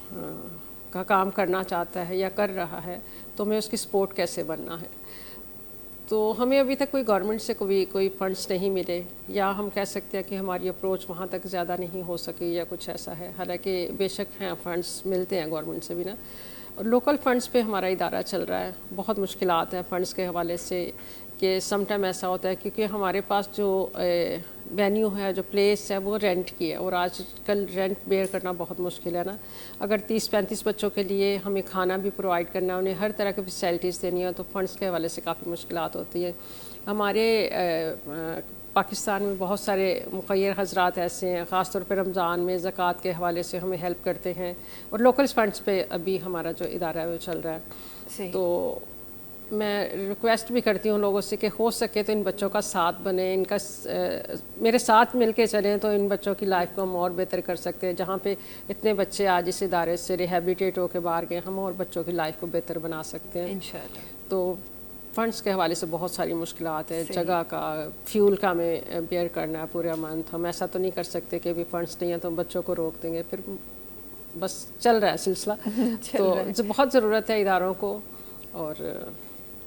का काम करना चाहता है या कर रहा है तो हमें उसकी सपोर्ट कैसे बनना है। तो हमें अभी तक कोई गवर्नमेंट से कोई फंड्स नहीं मिले, या हम कह सकते हैं कि हमारी अप्रोच वहाँ तक ज़्यादा नहीं हो सकी या कुछ ऐसा है। हालांकि बेशक हैं फंड्स मिलते हैं गवर्नमेंट से भी ना, और लोकल फंड्स पे हमारा इदारा चल रहा है। बहुत मुश्किलात हैं फंड्स के हवाले से कि सम टाइम ऐसा होता है क्योंकि हमारे पास जो वेन्यू है, जो प्लेस है, वो रेंट की है और आजकल रेंट बेयर करना बहुत मुश्किल है ना। अगर 30-35 बच्चों के लिए हमें खाना भी प्रोवाइड करना है, उन्हें हर तरह की फैसिलिटीज़ देनी है, तो फंड्स के हवाले से काफ़ी मुश्किलात होती है। हमारे पाकिस्तान में बहुत सारे मुखैर हजरात ऐसे हैं, ख़ास तौर पर रमज़ान में ज़कात के हवाले से हमें हेल्प करते हैं, और लोकल फंड्स पे अभी हमारा जो इदारा है वो चल रहा है। तो मैं रिक्वेस्ट भी करती हूँ लोगों से कि हो सके तो इन बच्चों का साथ बने, इनका मेरे साथ मिल के चलें तो इन बच्चों की लाइफ को हम और बेहतर कर सकते हैं। जहाँ पे इतने बच्चे आज इस इदारे से रिहेबिलिटेट होकर बाहर गए, हम और बच्चों की लाइफ को बेहतर बना सकते हैं इंशाल्लाह। तो फंड्स के हवाले से बहुत सारी मुश्किलात है, जगह का, फ्यूल का हमें बेयर करना है पूरे मंथ। हम ऐसा तो नहीं कर सकते कि अभी फंड्स नहीं है तो हम बच्चों को रोक देंगे, फिर बस चल रहा है सिलसिला। तो बहुत ज़रूरत है इदारों को, और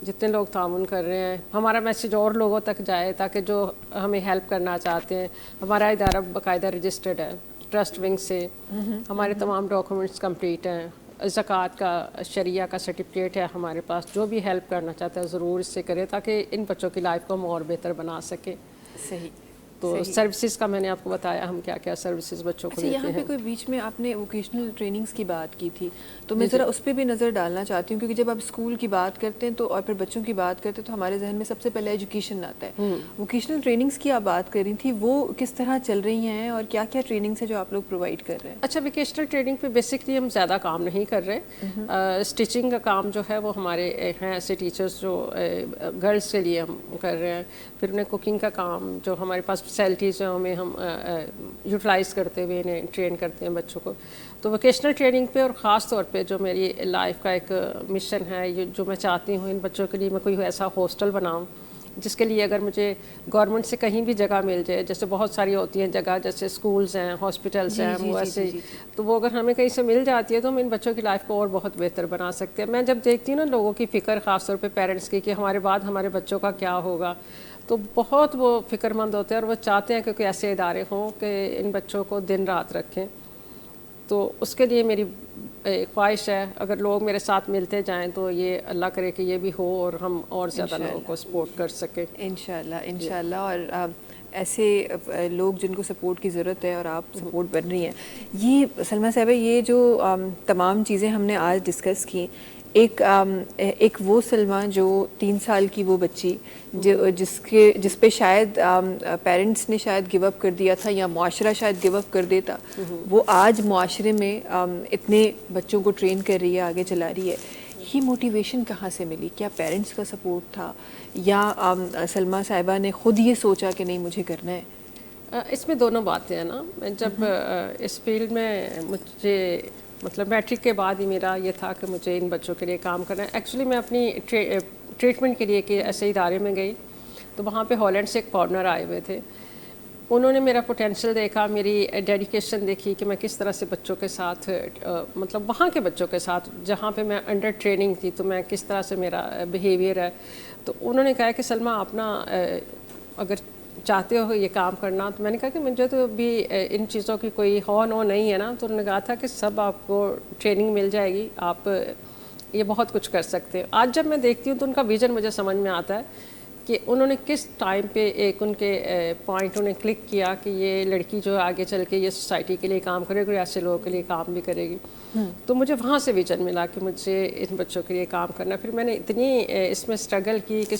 जितने लोग तामुन कर रहे हैं हमारा मैसेज और लोगों तक जाए ताकि जो हमें हेल्प करना चाहते हैं। हमारा इदारा बाकायदा रजिस्टर्ड है ट्रस्ट विंग से, हमारे तमाम डॉक्यूमेंट्स कंप्लीट हैं, ज़कात का, शरिया का सर्टिफिकेट है हमारे पास। जो भी हेल्प करना चाहता है ज़रूर इससे करे ताकि इन बच्चों की लाइफ को हम और बेहतर बना सकें। सही। तो सर्विसेज का मैंने आपको बताया हम क्या क्या सर्विसेज बच्चों को देते हैं। यहाँ पे कोई बीच में आपने वोकेशनल ट्रेनिंग्स की बात की थी, तो मैं ज़रा उस पर भी नज़र डालना चाहती हूँ, क्योंकि जब आप स्कूल की बात करते हैं तो और फिर बच्चों की बात करते हैं तो हमारे जहन में सबसे पहले एजुकेशन आता है। वोकेशनल ट्रेनिंग्स की आप बात कर रही थी, वो किस तरह चल रही हैं और क्या क्या ट्रेनिंग्स है जो आप लोग प्रोवाइड कर रहे हैं? अच्छा, वोकेशनल ट्रेनिंग पे बेसिकली हम ज़्यादा काम नहीं कर रहे। स्टिचिंग का काम जो है वो हमारे हैं ऐसे टीचर्स जो गर्ल्स के लिए हम कर रहे हैं। फिर उन्हें कुकिंग का काम, जो हमारे पास फैसिलिटीज़ हैं हमें हम यूटिलाइज़ करते हुए इन्हें ट्रेन करते हैं बच्चों को। तो वोकेशनल ट्रेनिंग पे और ख़ास तौर पे जो मेरी लाइफ का एक मिशन है, ये जो मैं चाहती हूँ इन बच्चों के लिए मैं कोई ऐसा हॉस्टल बनाऊँ जिसके लिए अगर मुझे गवर्नमेंट से कहीं भी जगह मिल जाए, जैसे बहुत सारी होती हैं जगह, जैसे स्कूल्स हैं, हॉस्पिटल्स हैं, वो ऐसे, तो वो अगर हमें कहीं से मिल जाती है तो हम इन बच्चों की लाइफ को और बहुत बेहतर बना सकते हैं। मैं जब देखती हूँ ना लोगों की फ़िक्र, ख़ास तौर पे पेरेंट्स की, कि हमारे बाद हमारे बच्चों का क्या होगा, तो बहुत वो फ़िक्रमंद होते हैं और वो चाहते हैं कि कोई ऐसे इदारे हों कि इन बच्चों को दिन रात रखें। तो उसके लिए मेरी ख्वाहिश है अगर लोग मेरे साथ मिलते जाएं तो ये अल्लाह करे कि ये भी हो और हम और ज़्यादा लोगों को सपोर्ट कर सकें इंशाल्लाह। और ऐसे लोग जिनको सपोर्ट की ज़रूरत है और आप सपोर्ट बन रही हैं। ये सलमा साहिबा, ये जो तमाम चीज़ें हमने आज डिस्कस की, एक वो सलमा जो 3 साल की वो बच्ची जिस पे शायद पेरेंट्स ने शायद गिव अप कर दिया था या मुआशरा शायद गिव अप कर देता, वो आज मुआशरे में इतने बच्चों को ट्रेन कर रही है, आगे चला रही है। ये मोटिवेशन कहाँ से मिली? क्या पेरेंट्स का सपोर्ट था या सलमा साहिबा ने ख़ुद ये सोचा कि नहीं मुझे करना है? इसमें दोनों बातें हैं ना। मैं जब इस फील्ड में मुझे मतलब मैट्रिक के बाद ही मेरा ये था कि मुझे इन बच्चों के लिए काम करना है। एक्चुअली मैं अपनी ट्रीटमेंट के लिए कि ऐसे इदारे में गई, तो वहाँ पे हॉलैंड से एक फॉरेनर आए हुए थे। उन्होंने मेरा पोटेंशियल देखा, मेरी डेडिकेशन देखी कि मैं किस तरह से बच्चों के साथ मतलब वहाँ के बच्चों के साथ जहाँ पे मैं अंडर ट्रेनिंग थी, तो मैं किस तरह से मेरा बिहेवियर है। तो उन्होंने कहा कि सलमा आप ना अगर चाहते हो ये काम करना, तो मैंने कहा कि मुझे तो अभी इन चीज़ों की कोई हो नो नहीं है ना। तो उन्होंने कहा था कि सब आपको ट्रेनिंग मिल जाएगी, आप ये बहुत कुछ कर सकते हो। आज जब मैं देखती हूँ तो उनका विज़न मुझे समझ में आता है कि उन्होंने किस टाइम पे एक उनके पॉइंट उन्हें क्लिक किया कि ये लड़की जो आगे चल के ये सोसाइटी के लिए काम करेगी और ऐसे लोगों के लिए काम भी करेगी। तो मुझे वहाँ से विजन मिला कि मुझे इन बच्चों के लिए काम करना। फिर मैंने इतनी इसमें स्ट्रगल की कि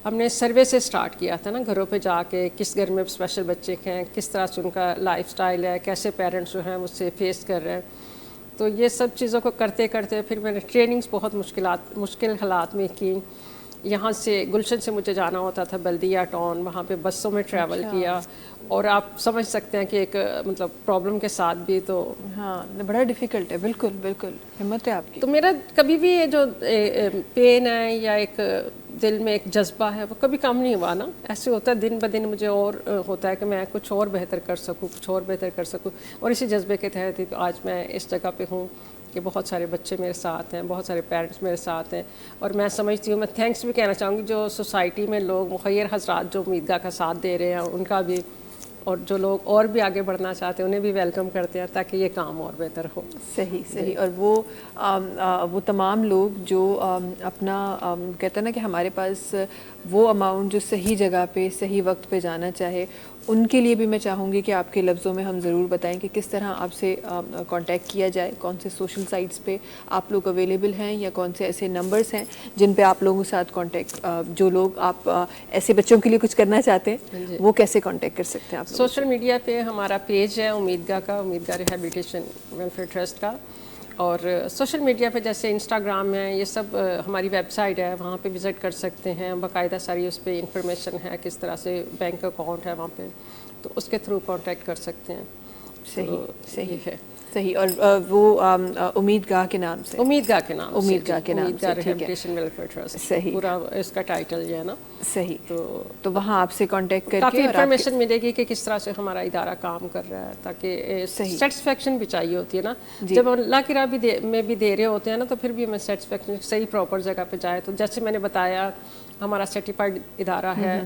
हमने सर्वे से स्टार्ट किया था ना, घरों पे जाके किस घर में स्पेशल बच्चे हैं, किस तरह से उनका लाइफस्टाइल है, कैसे पेरेंट्स जो हैं उससे फेस कर रहे हैं। तो ये सब चीज़ों को करते करते फिर मैंने ट्रेनिंग्स बहुत मुश्किल हालात में की। यहाँ से गुलशन से मुझे जाना होता था बल्दिया टाउन, वहाँ पे बसों में ट्रैवल किया, और आप समझ सकते हैं कि एक मतलब प्रॉब्लम के साथ भी तो हाँ बड़ा डिफ़िकल्ट है। बिल्कुल बिल्कुल, हिम्मत है आपकी। तो मेरा कभी भी ये जो पेन है या एक दिल में एक जज्बा है वो कभी कम नहीं हुआ ना। ऐसे होता है दिन ब दिन मुझे और होता है कि मैं कुछ और बेहतर कर सकूँ, कुछ और बेहतर कर सकूँ, और इसी जज्बे के तहत ही तो आज मैं इस जगह पे हूँ कि बहुत सारे बच्चे मेरे साथ हैं, बहुत सारे पेरेंट्स मेरे साथ हैं। और मैं समझती हूँ, मैं थैंक्स भी कहना चाहूँगी जो सोसाइटी में लोग मुखैर हजरात जो उम्मीदगाह का साथ दे रहे हैं उनका भी, और जो लोग और भी आगे बढ़ना चाहते हैं उन्हें भी वेलकम करते हैं ताकि ये काम और बेहतर हो। सही सही। और वो तमाम लोग जो अपना कहते हैं ना कि हमारे पास वो अमाउंट जो सही जगह पे सही वक्त पे जाना चाहे, उनके लिए भी मैं चाहूँगी कि आपके लफ्ज़ों में हम ज़रूर बताएं कि किस तरह आपसे कांटेक्ट किया जाए, कौन से सोशल साइट्स पे आप लोग अवेलेबल हैं, या कौन से ऐसे नंबर्स हैं जिन पे आप लोगों के साथ कांटेक्ट, जो लोग आप ऐसे बच्चों के लिए कुछ करना चाहते हैं वो कैसे कांटेक्ट कर सकते हैं आप? सोशल मीडिया पे हमारा पेज है उम्मीदगाह का, उम्मीदगाह रिहैबिलिटेशन वेलफेयर ट्रस्ट का। और सोशल मीडिया पे जैसे इंस्टाग्राम है, ये सब हमारी वेबसाइट है, वहाँ पे विज़िट कर सकते हैं। बाकायदा सारी उस पर इंफॉर्मेशन है, किस तरह से बैंक अकाउंट है वहाँ पे, तो उसके थ्रू कांटेक्ट कर सकते हैं। सही तो सही है सही। और वो उम्मीदगाह के नाम से, उम्मीदगाह के नाम उम्मीदगाह के नाम से, ठीक है। रिहैबिलिटेशन वेलफेयर ट्रस्ट, सही। पूरा इसका टाइटल ये है ना। सही। तो वहाँ आपसे कांटेक्ट करके काफ़ी और इन्फॉर्मेशन मिलेगी कि किस तरह से हमारा इदारा काम कर रहा है, ताकि सेटिस्फेक्शन भी चाहिए होती है ना। जब अल्लाह की राह में भी दे रहे होते हैं ना, तो फिर भी हमें सेटिस्फेक्शन सही प्रॉपर जगह पे जाए। तो जैसे मैंने बताया हमारा सर्टिफाइड इदारा है,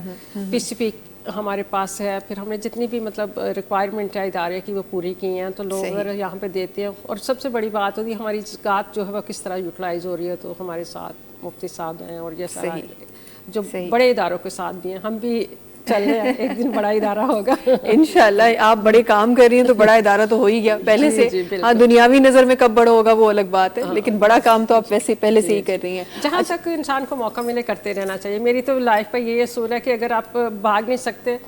पीसीपी हमारे पास है, फिर हमने जितनी भी मतलब रिक्वायरमेंट है इदारे की वो पूरी की हैं, तो लोग अगर यहाँ पे देते हैं। और सबसे बड़ी बात होती है हमारी ज़कात जो है वो किस तरह यूटिलाइज हो रही है। तो हमारे साथ मुफ्ती साहब हैं, और ये सारा जो बड़े इदारों के साथ भी हैं, हम भी चल रहे हैं। एक दिन बड़ा इदारा होगा इंशाल्लाह। आप बड़े काम कर रही हैं तो बड़ा इदारा तो हो ही गया पहले से। हाँ, दुनियावी नज़र में कब बड़ा होगा वो अलग बात है, लेकिन बड़ा काम तो आप वैसे पहले से ही कर रही हैं। जहाँ तक इंसान को मौका मिले करते रहना चाहिए। मेरी तो लाइफ का ये असूल है कि अगर आप भाग नहीं सकते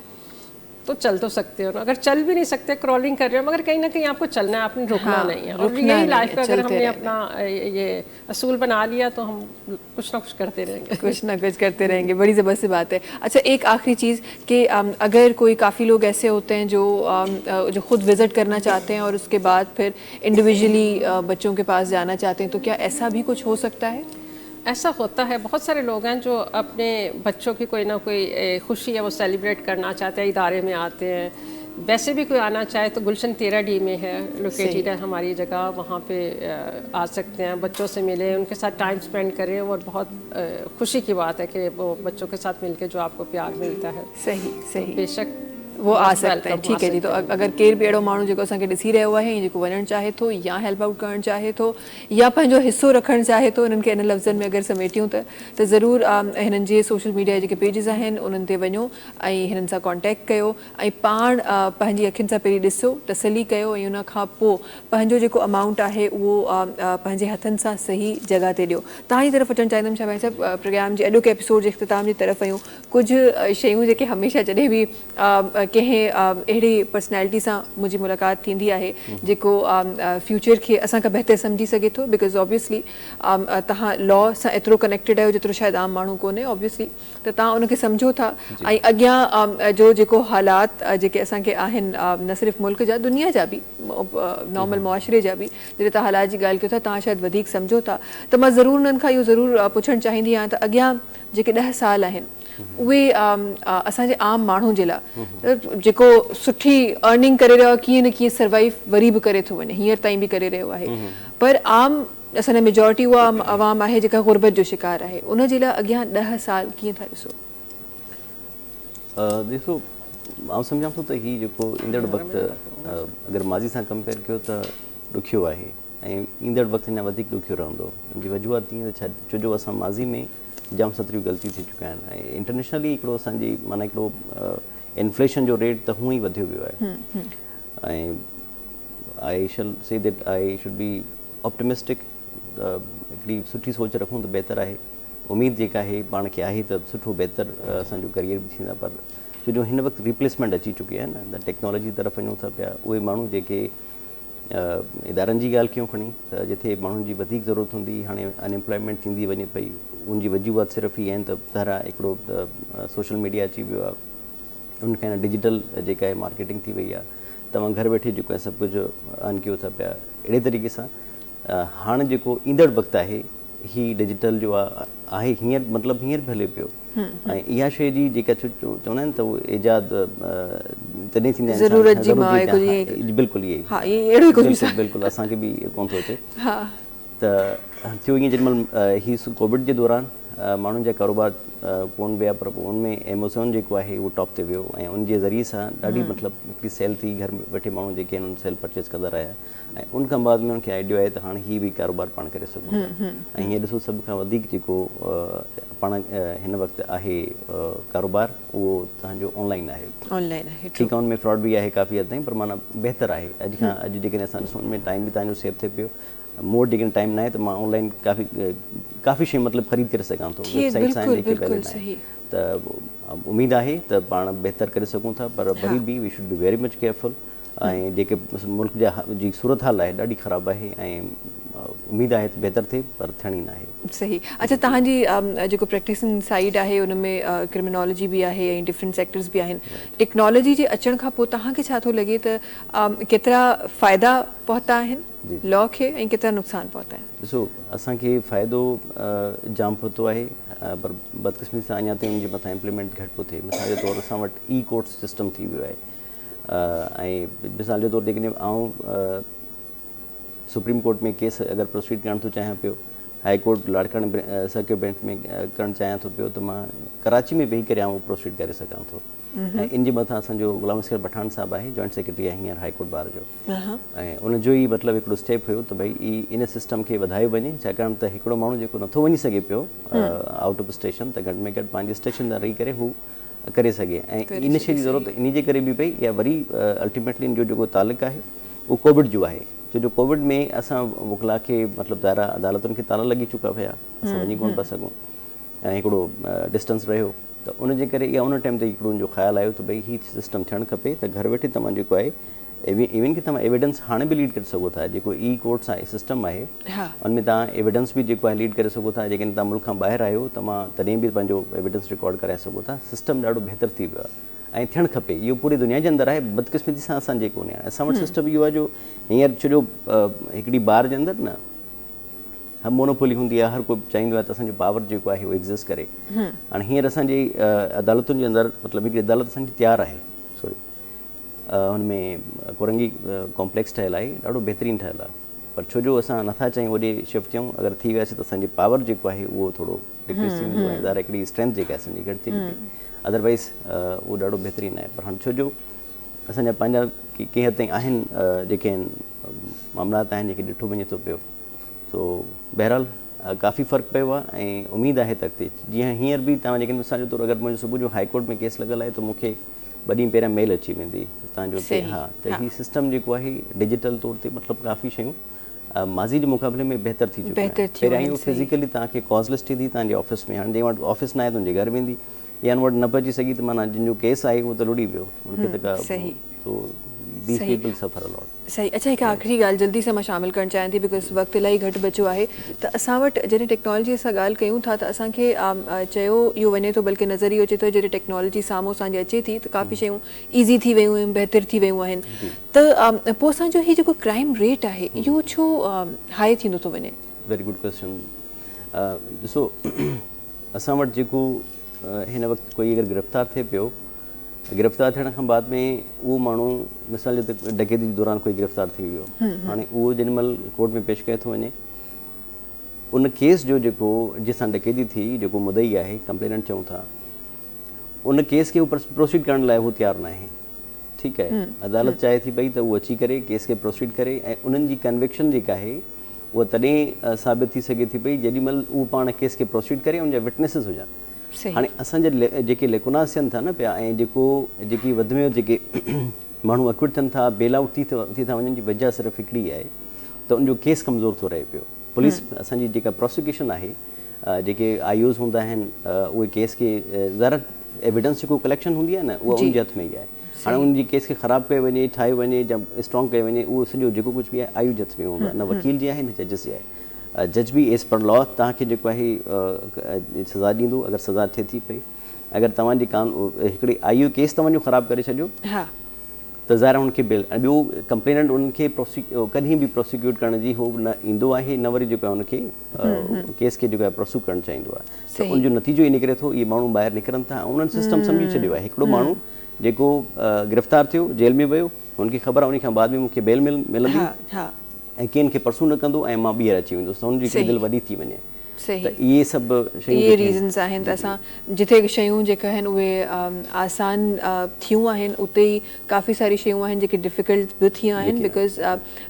तो चल तो सकते हो ना, अगर चल भी नहीं सकते क्रॉलिंग कर रहे हो, मगर कहीं ना कहीं आपको चलना है, आपने रुकना नहीं है। और यही लाइफ का अगर हमने अपना ये असूल बना लिया तो हम कुछ ना कुछ करते रहेंगे, कुछ ना कुछ करते रहेंगे। बड़ी ज़बरदस्त बात है। अच्छा, एक आखिरी चीज़ कि अगर कोई काफ़ी लोग ऐसे होते हैं जो खुद विज़िट करना चाहते हैं और उसके बाद फिर इंडिविजुअली बच्चों के पास जाना चाहते हैं, तो क्या ऐसा भी कुछ हो सकता है? ऐसा होता है। बहुत सारे लोग हैं जो अपने बच्चों की कोई ना कोई खुशी है वो सेलिब्रेट करना चाहते हैं, इदारे में आते हैं। वैसे भी कोई आना चाहे तो गुलशन 13D में है लोकेटेड है हमारी जगह, वहाँ पे आ सकते हैं, बच्चों से मिले, उनके साथ टाइम स्पेंड करें। और बहुत खुशी की बात है कि वो बच्चों के साथ मिलके जो आपको प्यार मिलता है। सही सही। बेशक वो आ सकते हैं, ठीक है जी। तो अगर केर बि अहिड़ो माण्हू जेको असांखे ॾिसी रहियो आहे, जेको वञणु चाहे थो या हेल्प आउट करणु चाहे थो या पंहिंजो हिसो रखणु चाहे थो, इन्हनि खे इन लफ़्ज़नि में अगरि समेटियूं त ज़रूरु हिननि जे सोशल मीडिया जेके पेजिस आहिनि उन्हनि ते वञो ऐं हिननि सां कॉन्टेक्ट कयो ऐं पाण पंहिंजी अखियुनि सां पहिरीं ॾिसो, तसली कयो, ऐं उन खां पोइ पंहिंजो जेको अमाउंट आहे उहो पंहिंजे हथनि सां सही जॻह ते ॾियो। तव्हांजी तरफ़ अचणु चाहींदमि छा भाई साहिबु, प्रोग्राम जे अॼोके एपिसोड जे इख़्तिताम जी तरफ़ आहियूं। कुझु शयूं जेके हमेशह जॾहिं बि कंहिं अहिड़ी पर्सनैलिटी सां मुंहिंजी मुलाक़ात थींदी आहे जेको फ्यूचर खे असां खां बहितर सम्झी सघे थो, बिकॉज़ ऑब्वियसली तव्हां लॉ सां एतिरो कनेक्टेड आहियो जेतिरो शायदि आम माण्हू कोन्हे ऑब्वियसली, त तव्हां उनखे सम्झो था ऐं अॻियां जो जेको हालात जेके असांखे आहिनि न सिर्फ़ु मुल्क जा, दुनिया जा बि, नॉर्मल मुआशिरे जा बि, जॾहिं तव्हां हालात जी ॻाल्हि कयो था तव्हां शायदि वधीक सम्झो था, त मां ज़रूरु उन्हनि खां इहो ज़रूरु पुछणु चाहींदी आहियां त अॻियां जेके 10 साल आहिनि उहे असांजे आम माण्हू जे लाइ जेको सुठी अर्निंग करे रहियो आहे, कीअं न कीअं सर्वाइव वरी बि करे थो वञे, हींअर ताईं बि करे रहियो आहे, पर आम असांजा मेजॉरिटी उहा आवाम आहे जेका गुरबत जो शिकार आहे, उन जे लाइ अॻियां 10 साल कीअं था ॾिसो? ॾिसो, आउं सम्झां थो त हीउ जेको ईंदड़ वक़्तु अगरि माज़ी सां कंपेयर कयो त ॾुखियो आहे ऐं ईंदड़ वक़्तु अञा वधीक ॾुखियो रहंदो। हुनजी वजूहत तीअं त छो जो असां माज़ी में जाम सतरियूं ग़लतियूं थी चुकिया आहिनि ऐं इंटरनेशनली हिकिड़ो असांजी माना हिकिड़ो इन्फ्लेशन जो रेट त हूअं ई वधियो वियो आहे ऐं I shall say that I should be optimistic, हिकिड़ी सुठी सोच रखूं त बहितर आहे। उमेद जेका आहे पाण खे आहे त सुठो बहितर असांजो करियर बि थींदा, पर छो जो हिन वक़्तु रिप्लेसमेंट अची चुकी आहे न, त टेक्नोलॉजी तरफ़ वञूं था पिया, उहे माण्हू जेके इदारनि जी ॻाल्हि कयूं खणी त जिथे माण्हुनि जी वधीक ज़रूरत हूंदी, हाणे अनएम्प्लॉयमेंट थींदी वञे पई, उनजी वजूहत सिर्फ़ु इहे आहिनि त ॿाहिरां हिकिड़ो सोशल मीडिया अची वियो आहे, उनखां डिजिटल जेका आहे मार्केटिंग थी वई आहे, तव्हां घर वेठे जेको आहे सभु कुझु अर्न कयो था पिया। अहिड़े तरीक़े सां हाणे जेको ईंदड़ वक़्तु आहे ही डिजिटल जो आहे हींअर, मतिलबु हींअर बि हले पियो ऐं इहा शइ जी जेका चवंदा आहिनि त उहो इजाद तॾहिं थींदा आहिनि, बिल्कुलु इहे बिल्कुलु असांखे बि कोन थो अचे त थियो ईअं जेॾीमहिल हीउ कोविड जे दौरान माण्हुनि जा कारोबार कोन विया, पर पोइ उनमें एमेज़ॉन जेको आहे उहो टॉप ते वियो ऐं उनजे ज़रिए सां ॾाढी मतिलबु हिकिड़ी सेल थी, घर वेठे माण्हू जेके आहिनि उन सेल परचेस कंदा रहिया ऐं उनखां बाद में उनखे आइडियो आहे त हाणे हीउ बि कारोबार पाण करे सघूं था ऐं हीअं ॾिसो सभ खां वधीक जेको पाण हिन वक़्तु आहे कारोबार उहो तव्हांजो ऑनलाइन आहे। ठीकु आहे, उनमें फ्रॉड बि आहे काफ़ी हद ताईं, पर माना बहितर आहे। अॼु जेकॾहिं असां ॾिसूं उनमें टाइम बि तव्हांजो सेव थिए पियो। मूं वटि जेकॾहिं टाइम न आहे त मां ऑनलाइन काफ़ी शयूं मतिलबु ख़रीद करे सघां थो, वेबसाइट्स आहिनि जेके पहले न, त उमेदु आहे त पाण बहितर करे सघूं था, पर वरी बि we should be very much careful ऐं जेके मुल्क जा जी सूरत हाल आहे ॾाढी ख़राबु आहे ऐं उमेदु आहे त बहितर थिए, पर थियणी न आहे। सही। अच्छा, तव्हांजी जेको प्रैक्टिसिंग साइड आहे उन में क्रिमिनोलॉजी बि आहे ऐं डिफरेंट सेक्टर्स बि आहिनि, टेक्नोलॉजी जे अचण खां पोइ तव्हांखे छा थो लॻे त केतिरा फ़ाइदा पहुता आहिनि लॉ खे ऐं केतिरा नुक़सान पहुता आहिनि? ॾिसो, असांखे फ़ाइदो जाम पहुतो आहे, पर बदकिस्मती सां अञा ताईं उनजे मथां इम्प्लीमेंट घटि पियो थिए। मिसाल जे तौरु असां वटि ई कोर्ट सिस्टम थी वियो आहे ऐं मिसाल जे तौरु जेकॾहिं आउं सुप्रीम कोर्ट में केस अगरि प्रोसीड करणु थो चाहियां पियो, हाई कोर्ट लाड़काणे सर्किट बेंच में करणु चाहियां थो पियो, त मां कराची में वेही करे आउं प्रोसीड करे सघां थो ऐं इन जे मथां असांजो गुलाम असगर पठान साहिबु आहे, जॉइंट सेक्रेटरी आहे हींअर हाई कोर्ट बार जो, ऐं उनजो ई मतिलबु हिकिड़ो स्टेप हुयो त भई इन सिस्टम खे वधायो वञे, छाकाणि त हिकिड़ो माण्हू जेको नथो वञी सघे पियो आउट ऑफ स्टेशन, त घटि में घटि पंहिंजे स्टेशन तां रही करे हू करे सघे ऐं इन शइ जी ज़रूरत इन जे करे बि पई। या वरी अल्टीमेटली इन जो जेको तालुक़ु आहे उहो कोविड जो आहे, छो जो कोविड में असां वकिला खे मतिलबु दायरा अदालतुनि खे ताला लॻी चुका पिया, असां वञी कोन पिया सघूं ऐं हिकिड़ो डिस्टेंस रहियो, त उनजे करे इहा उन टाइम ते हिकिड़ो मुंहिंजो ख़्यालु आयो त भई हीउ सिस्टम थियणु खपे त घर वेठे तव्हां जेको आहे इवन की तव्हां एविडेंस हाणे बि लीड करे सघो था, जेको ई कोर्ट्स आहे सिस्टम आहे उनमें तव्हां एविडेंस बि जेको आहे लीड करे सघो था, जेकॾहिं तव्हां मुल्क खां ॿाहिरि आहियो तव्हां तॾहिं बि पंहिंजो एविडेंस रिकॉर्ड कराए सघो था। सिस्टम ॾाढो बहितर थी वियो आहे ऐं थियणु खपे, इहो पूरी दुनिया जे अंदरि आहे, बदकिस्मती सां असां जेको न आहे असां वटि सिस्टम इहो आहे जो हींअर छो जो हिकिड़ी बार जे अंदरि न मोनोपोली हूंदी आहे, हर कोई चाहींदो आहे त असांजो पावर जेको आहे उहो एग्ज़िस्ट करे। हाणे हींअर असांजी अदालतुनि जे अंदरि मतिलबु हिकिड़ी अदालत असांजी तयारु आहे, सॉरी हुनमें कोरंगी कॉम्प्लेक्स ठहियलु आहे, ॾाढो बहितरीनु ठहियलु आहे, पर छो जो असां नथा चाहियूं होॾे शिफ्ट थियूं, अगरि थी वियासीं त असांजी पावर जेको आहे उहो थोरो डिक्रीज़ थी वेंदो आहे, हिकिड़ी स्ट्रेंथ जेका आहे असांजी घटि थी वेंदी, अदरवाइज़ उहो ॾाढो बहितरीनु आहे। पर हाणे छो जो असांजा पंहिंजा कंहिं हद ताईं आहिनि जेके आहिनि मामलात आहिनि जेके ॾिठो वञे थो पियो, सो बहरहाल काफ़ी फ़र्क़ु पियो आहे ऐं उमेदु आहे त अॻिते जीअं हींअर बि तव्हां जेके मिसाल जे तौरु अगरि मुंहिंजो सुबुह जो हाई कोर्ट में केस लॻल आहे त मूंखे ॿ ॾींहं पहिरियां मेल अची वेंदी तव्हांजो हुते, हा, त हीउ सिस्टम जेको आहे डिजिटल तौर ते मतिलबु काफ़ी शयूं माज़ी जे मुक़ाबले में बहितर थी चुकी आहे। पहिरियां इहो फिज़िकली तव्हांखे कॉज़लेस थींदी तव्हांजे ऑफिस में, हाणे जंहिं वटि ऑफिस न आहे तुंहिंजे घर वेंदी, या वटि न पहुची सघी त माना जिन जो केस आहे उहो त लुड़ी वियो उनखे त का सही। तो दीस सही। People suffer a lot. सही। अच्छा, हिकु आख़िरी ॻाल्हि जल्दी सां मां शामिलु करणु चाहियां थी बिकॉज़ वक़्तु इलाही घटि बचियो आहे त असां वटि जॾहिं टेक्नोलॉजीअ सां ॻाल्हि कयूं था त असांखे चयो इहो वञे थो बल्कि नज़र इहो अचे थो जॾहिं टेक्नोलॉजी साम्हूं असांजे अचे थी त काफ़ी शयूं ईज़ी थी वियूं आहिनि, बहितर थी वियूं आहिनि, त पोइ असांजो हीउ जेको क्राइम रेट आहे इहो छो हाई थींदो थो वञे? Very good question. ॾिसो असां वटि जेको हिन वक़्तु कोई अगरि गिरफ़्तार थिए पियो, गिरफ़्तार थियण खां बाद में उहो माण्हू मिसाल जे तौर डकैती जे दौरान कोई गिरफ़्तार थी वियो, हाणे उहो जेॾी महिल कोर्ट में पेश कयो थो वञे उन केस जो जेको जंहिंसां डकैती थी जेको मुदई आहे कंप्लेनेंट चऊं था उन केस खे प्रोसीड करण लाइ उहो तयारु न आहे। ठीकु आहे, अदालत चाहे थी पई त उहो अची करे केस खे प्रोसीड करे ऐं उन्हनि जी कन्विक्शन जेका आहे उहा तॾहिं साबित थी सघे थी पई जेॾी महिल उहो पाण केस खे प्रोसीड करे उनजा विटनेसिस हुजनि। हाणे असांजे जेके लेकुनास थियनि था न पिया ऐं जेकी वधि में वधि जेके माण्हू अक्विट थियनि था, बेल आउट थी था वञनि जी वजह सिर्फ़ु हिकिड़ी आहे त उनजो केस कमज़ोर थो रहे पियो। पुलिस असांजी जेका प्रोसिक्यूशन आहे, जेके IOs हूंदा आहिनि उहे केस खे ज़ाहिर एविडेंस जेको कलेक्शन हूंदी आहे न उहा उनजे हथ में ई आहे। हाणे उनजी केस खे ख़राबु कयो वञे, ठाहे वञे या स्ट्रॉन्ग कयो वञे उहो सॼो जेको कुझु बि आहे IO जे हथ में हूंदो आहे, न वकील जी आहे न जजिस जी आहे। जज बि एज़ पर लॉ तव्हांखे जेको आहे सज़ा ॾींदो अगरि सज़ा थिए थी पई। अगरि तव्हांजी हिकिड़ी IO केस तव्हांजो ख़राबु करे छॾियो त ज़ाहिर हुनखे बेल, ऐं ॿियो कंप्लेनेंट उनखे कॾहिं बि प्रोसिक्यूट करण जी हो न ईंदो आहे, न वरी जेको आहे उनखे केस खे जेको आहे प्रोसिक्यूट करणु चाहींदो आहे। त उनजो नतीजो ई निकिरे थो, इहे माण्हू ॿाहिरि निकिरनि था, उन्हनि सिस्टम सम्झी छॾियो आहे। हिकिड़ो माण्हू जेको गिरफ़्तार थियो, जेल में वियो, हुनखे ख़बर आहे उन खां बाद में मूंखे बेल मिलंदी ऐं कंहिं खे परसूं न कंदो ऐं मां ॿीहर अची वेंदुसि, त हुनजी दिलि वॾी थी वञे। त इहे सभु इहे रीज़न्स आहिनि त असां जिथे शयूं जेका आहिनि उहे आसान थियूं आहिनि उते ई काफ़ी सारी शयूं आहिनि जेके डिफ़िकल्ट बि थियूं आहिनि बिकॉज़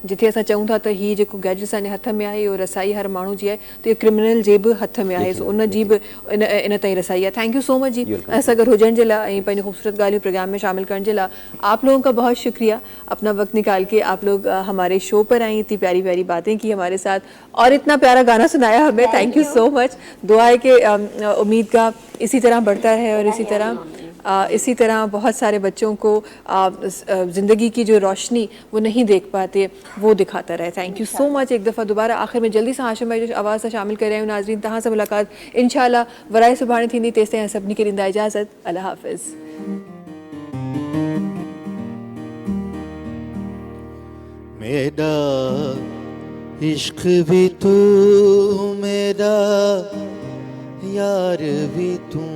जिथे असां चऊं था त हीअ जेको गैजेट असांजे हथ में आहे इहो रसाई हर माण्हू जी आहे त इहो क्रिमिनल जे बि हथ में आहे, सो उन जी बि इन ताईं रसाई है। थैंक यू सो मच जी असां गॾु हुजण जे लाइ ऐं पंहिंजी ख़ूबसूरत ॻाल्हियूं प्रोग्राम में शामिल करण जे लाइ। आप लोगों का बहुत शुक्रिया, अपना वक्त निकाल के आप लोग हमारे शो पर आई, इतनी प्यारी प्यारी बातें की हमारे साथ और इतना प्यारा गाना सुनाया हमें। Thank you so much. दुआ है कि उम्मीद का इसी तरह बढ़ता रहे और इसी तरह बहुत सारे बच्चों को ज़िंदगी की जो रोशनी वो नहीं देख पाते वो दिखाता रहे। Thank you so much. एक दफ़ा दोबारा आखिर में जल्दी से हाशिम भाई जो आवाज़ से शामिल कर रहे हैं नाज़रीन, तहां से मुलाकात इंशाल्लाह वराए सुभाणे थींदी। तेसि ताईं सभिनी खे ॾींदा इजाज़त। अल्लाह हाफ़िज़। मेरा इश्क भी तू, मेरा यार भी तू,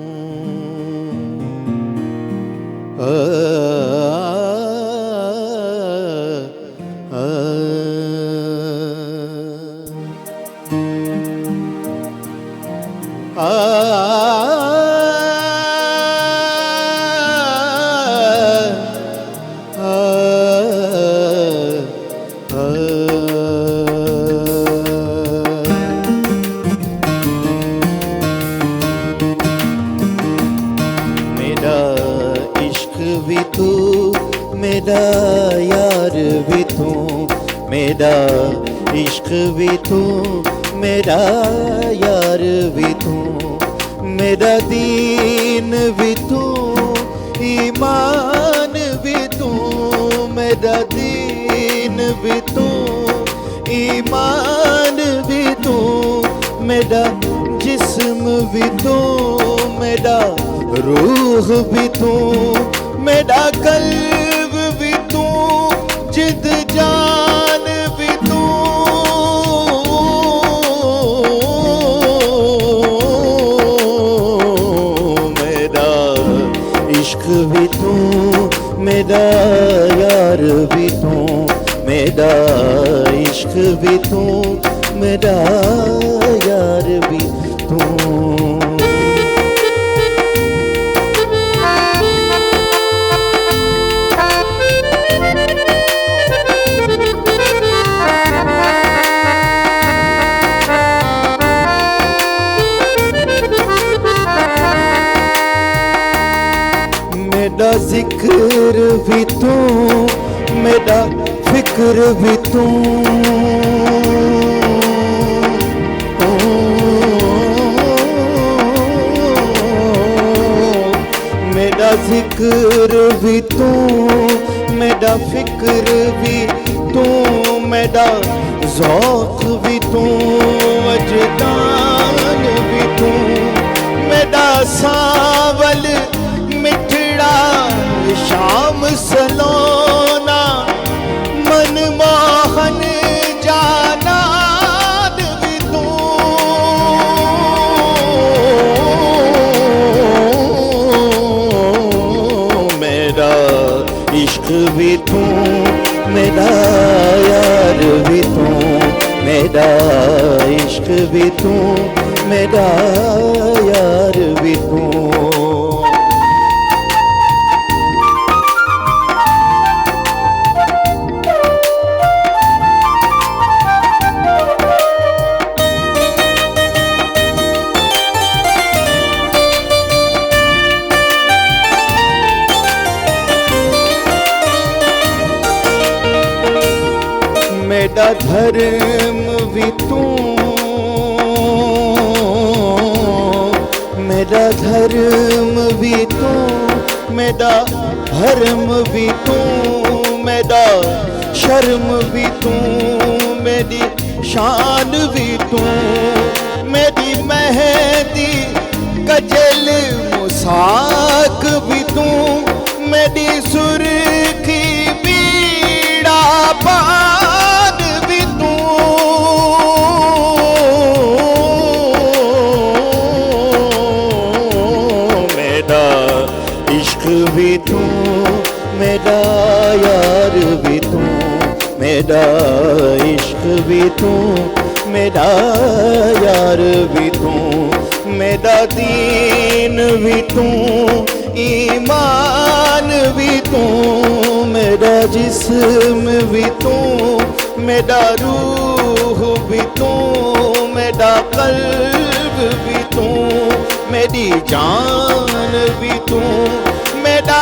मेरा यार भी तू, मेरा इश्क भी तू, मेरा यार भी तू, मेरा दीन भी तू, ईमान भी तू, मेरा दीन भी तू, ईमान भी तू, मेरा जिस्म भी तू, मेरा रूह भी तू, मेरा कल्ब भी तू, जिद जान भी तू, मेरा इश्क भी तू, मेरा यार भी तू, मेरा इश्क भी तू, मेरा यार भी तू। मेरा जिक्र भी तू, मेरा फिक्र भी तू, जिक्र भी तू, मेरा फिक्र भी तू, मेरा ज़ौक़ भी तू, वजदान भी तू, मेरा सावल मिठड़ा शाम सलोना, मनमोहन जाना भी तू, मेरा इश्क भी तू, मेरा यार भी तू, मेरा इश्क भी तू, मेरा यार भी तू। मेरा धर्म भी तू, मेरा धर्म भी तू, मेरा भरम भी तू, मेरा शर्म भी तू, मेरी शान भी तू, मेरी मेहंदी कजल मुसाक भी तू, मेरी सुर्खी बीड़ा पान भी तू, मेरा इश्क भी तू, मेरा यार भी तू, मेरा इश्क भी तू, मेरा यार भी तू, मेरा दीन भी तू, ईमान भी तू, मेरा जिस्म भी तू, मेरा रूह भी तू, मेरा कल्ब भी तू, मेरी जान भी तू, मेरा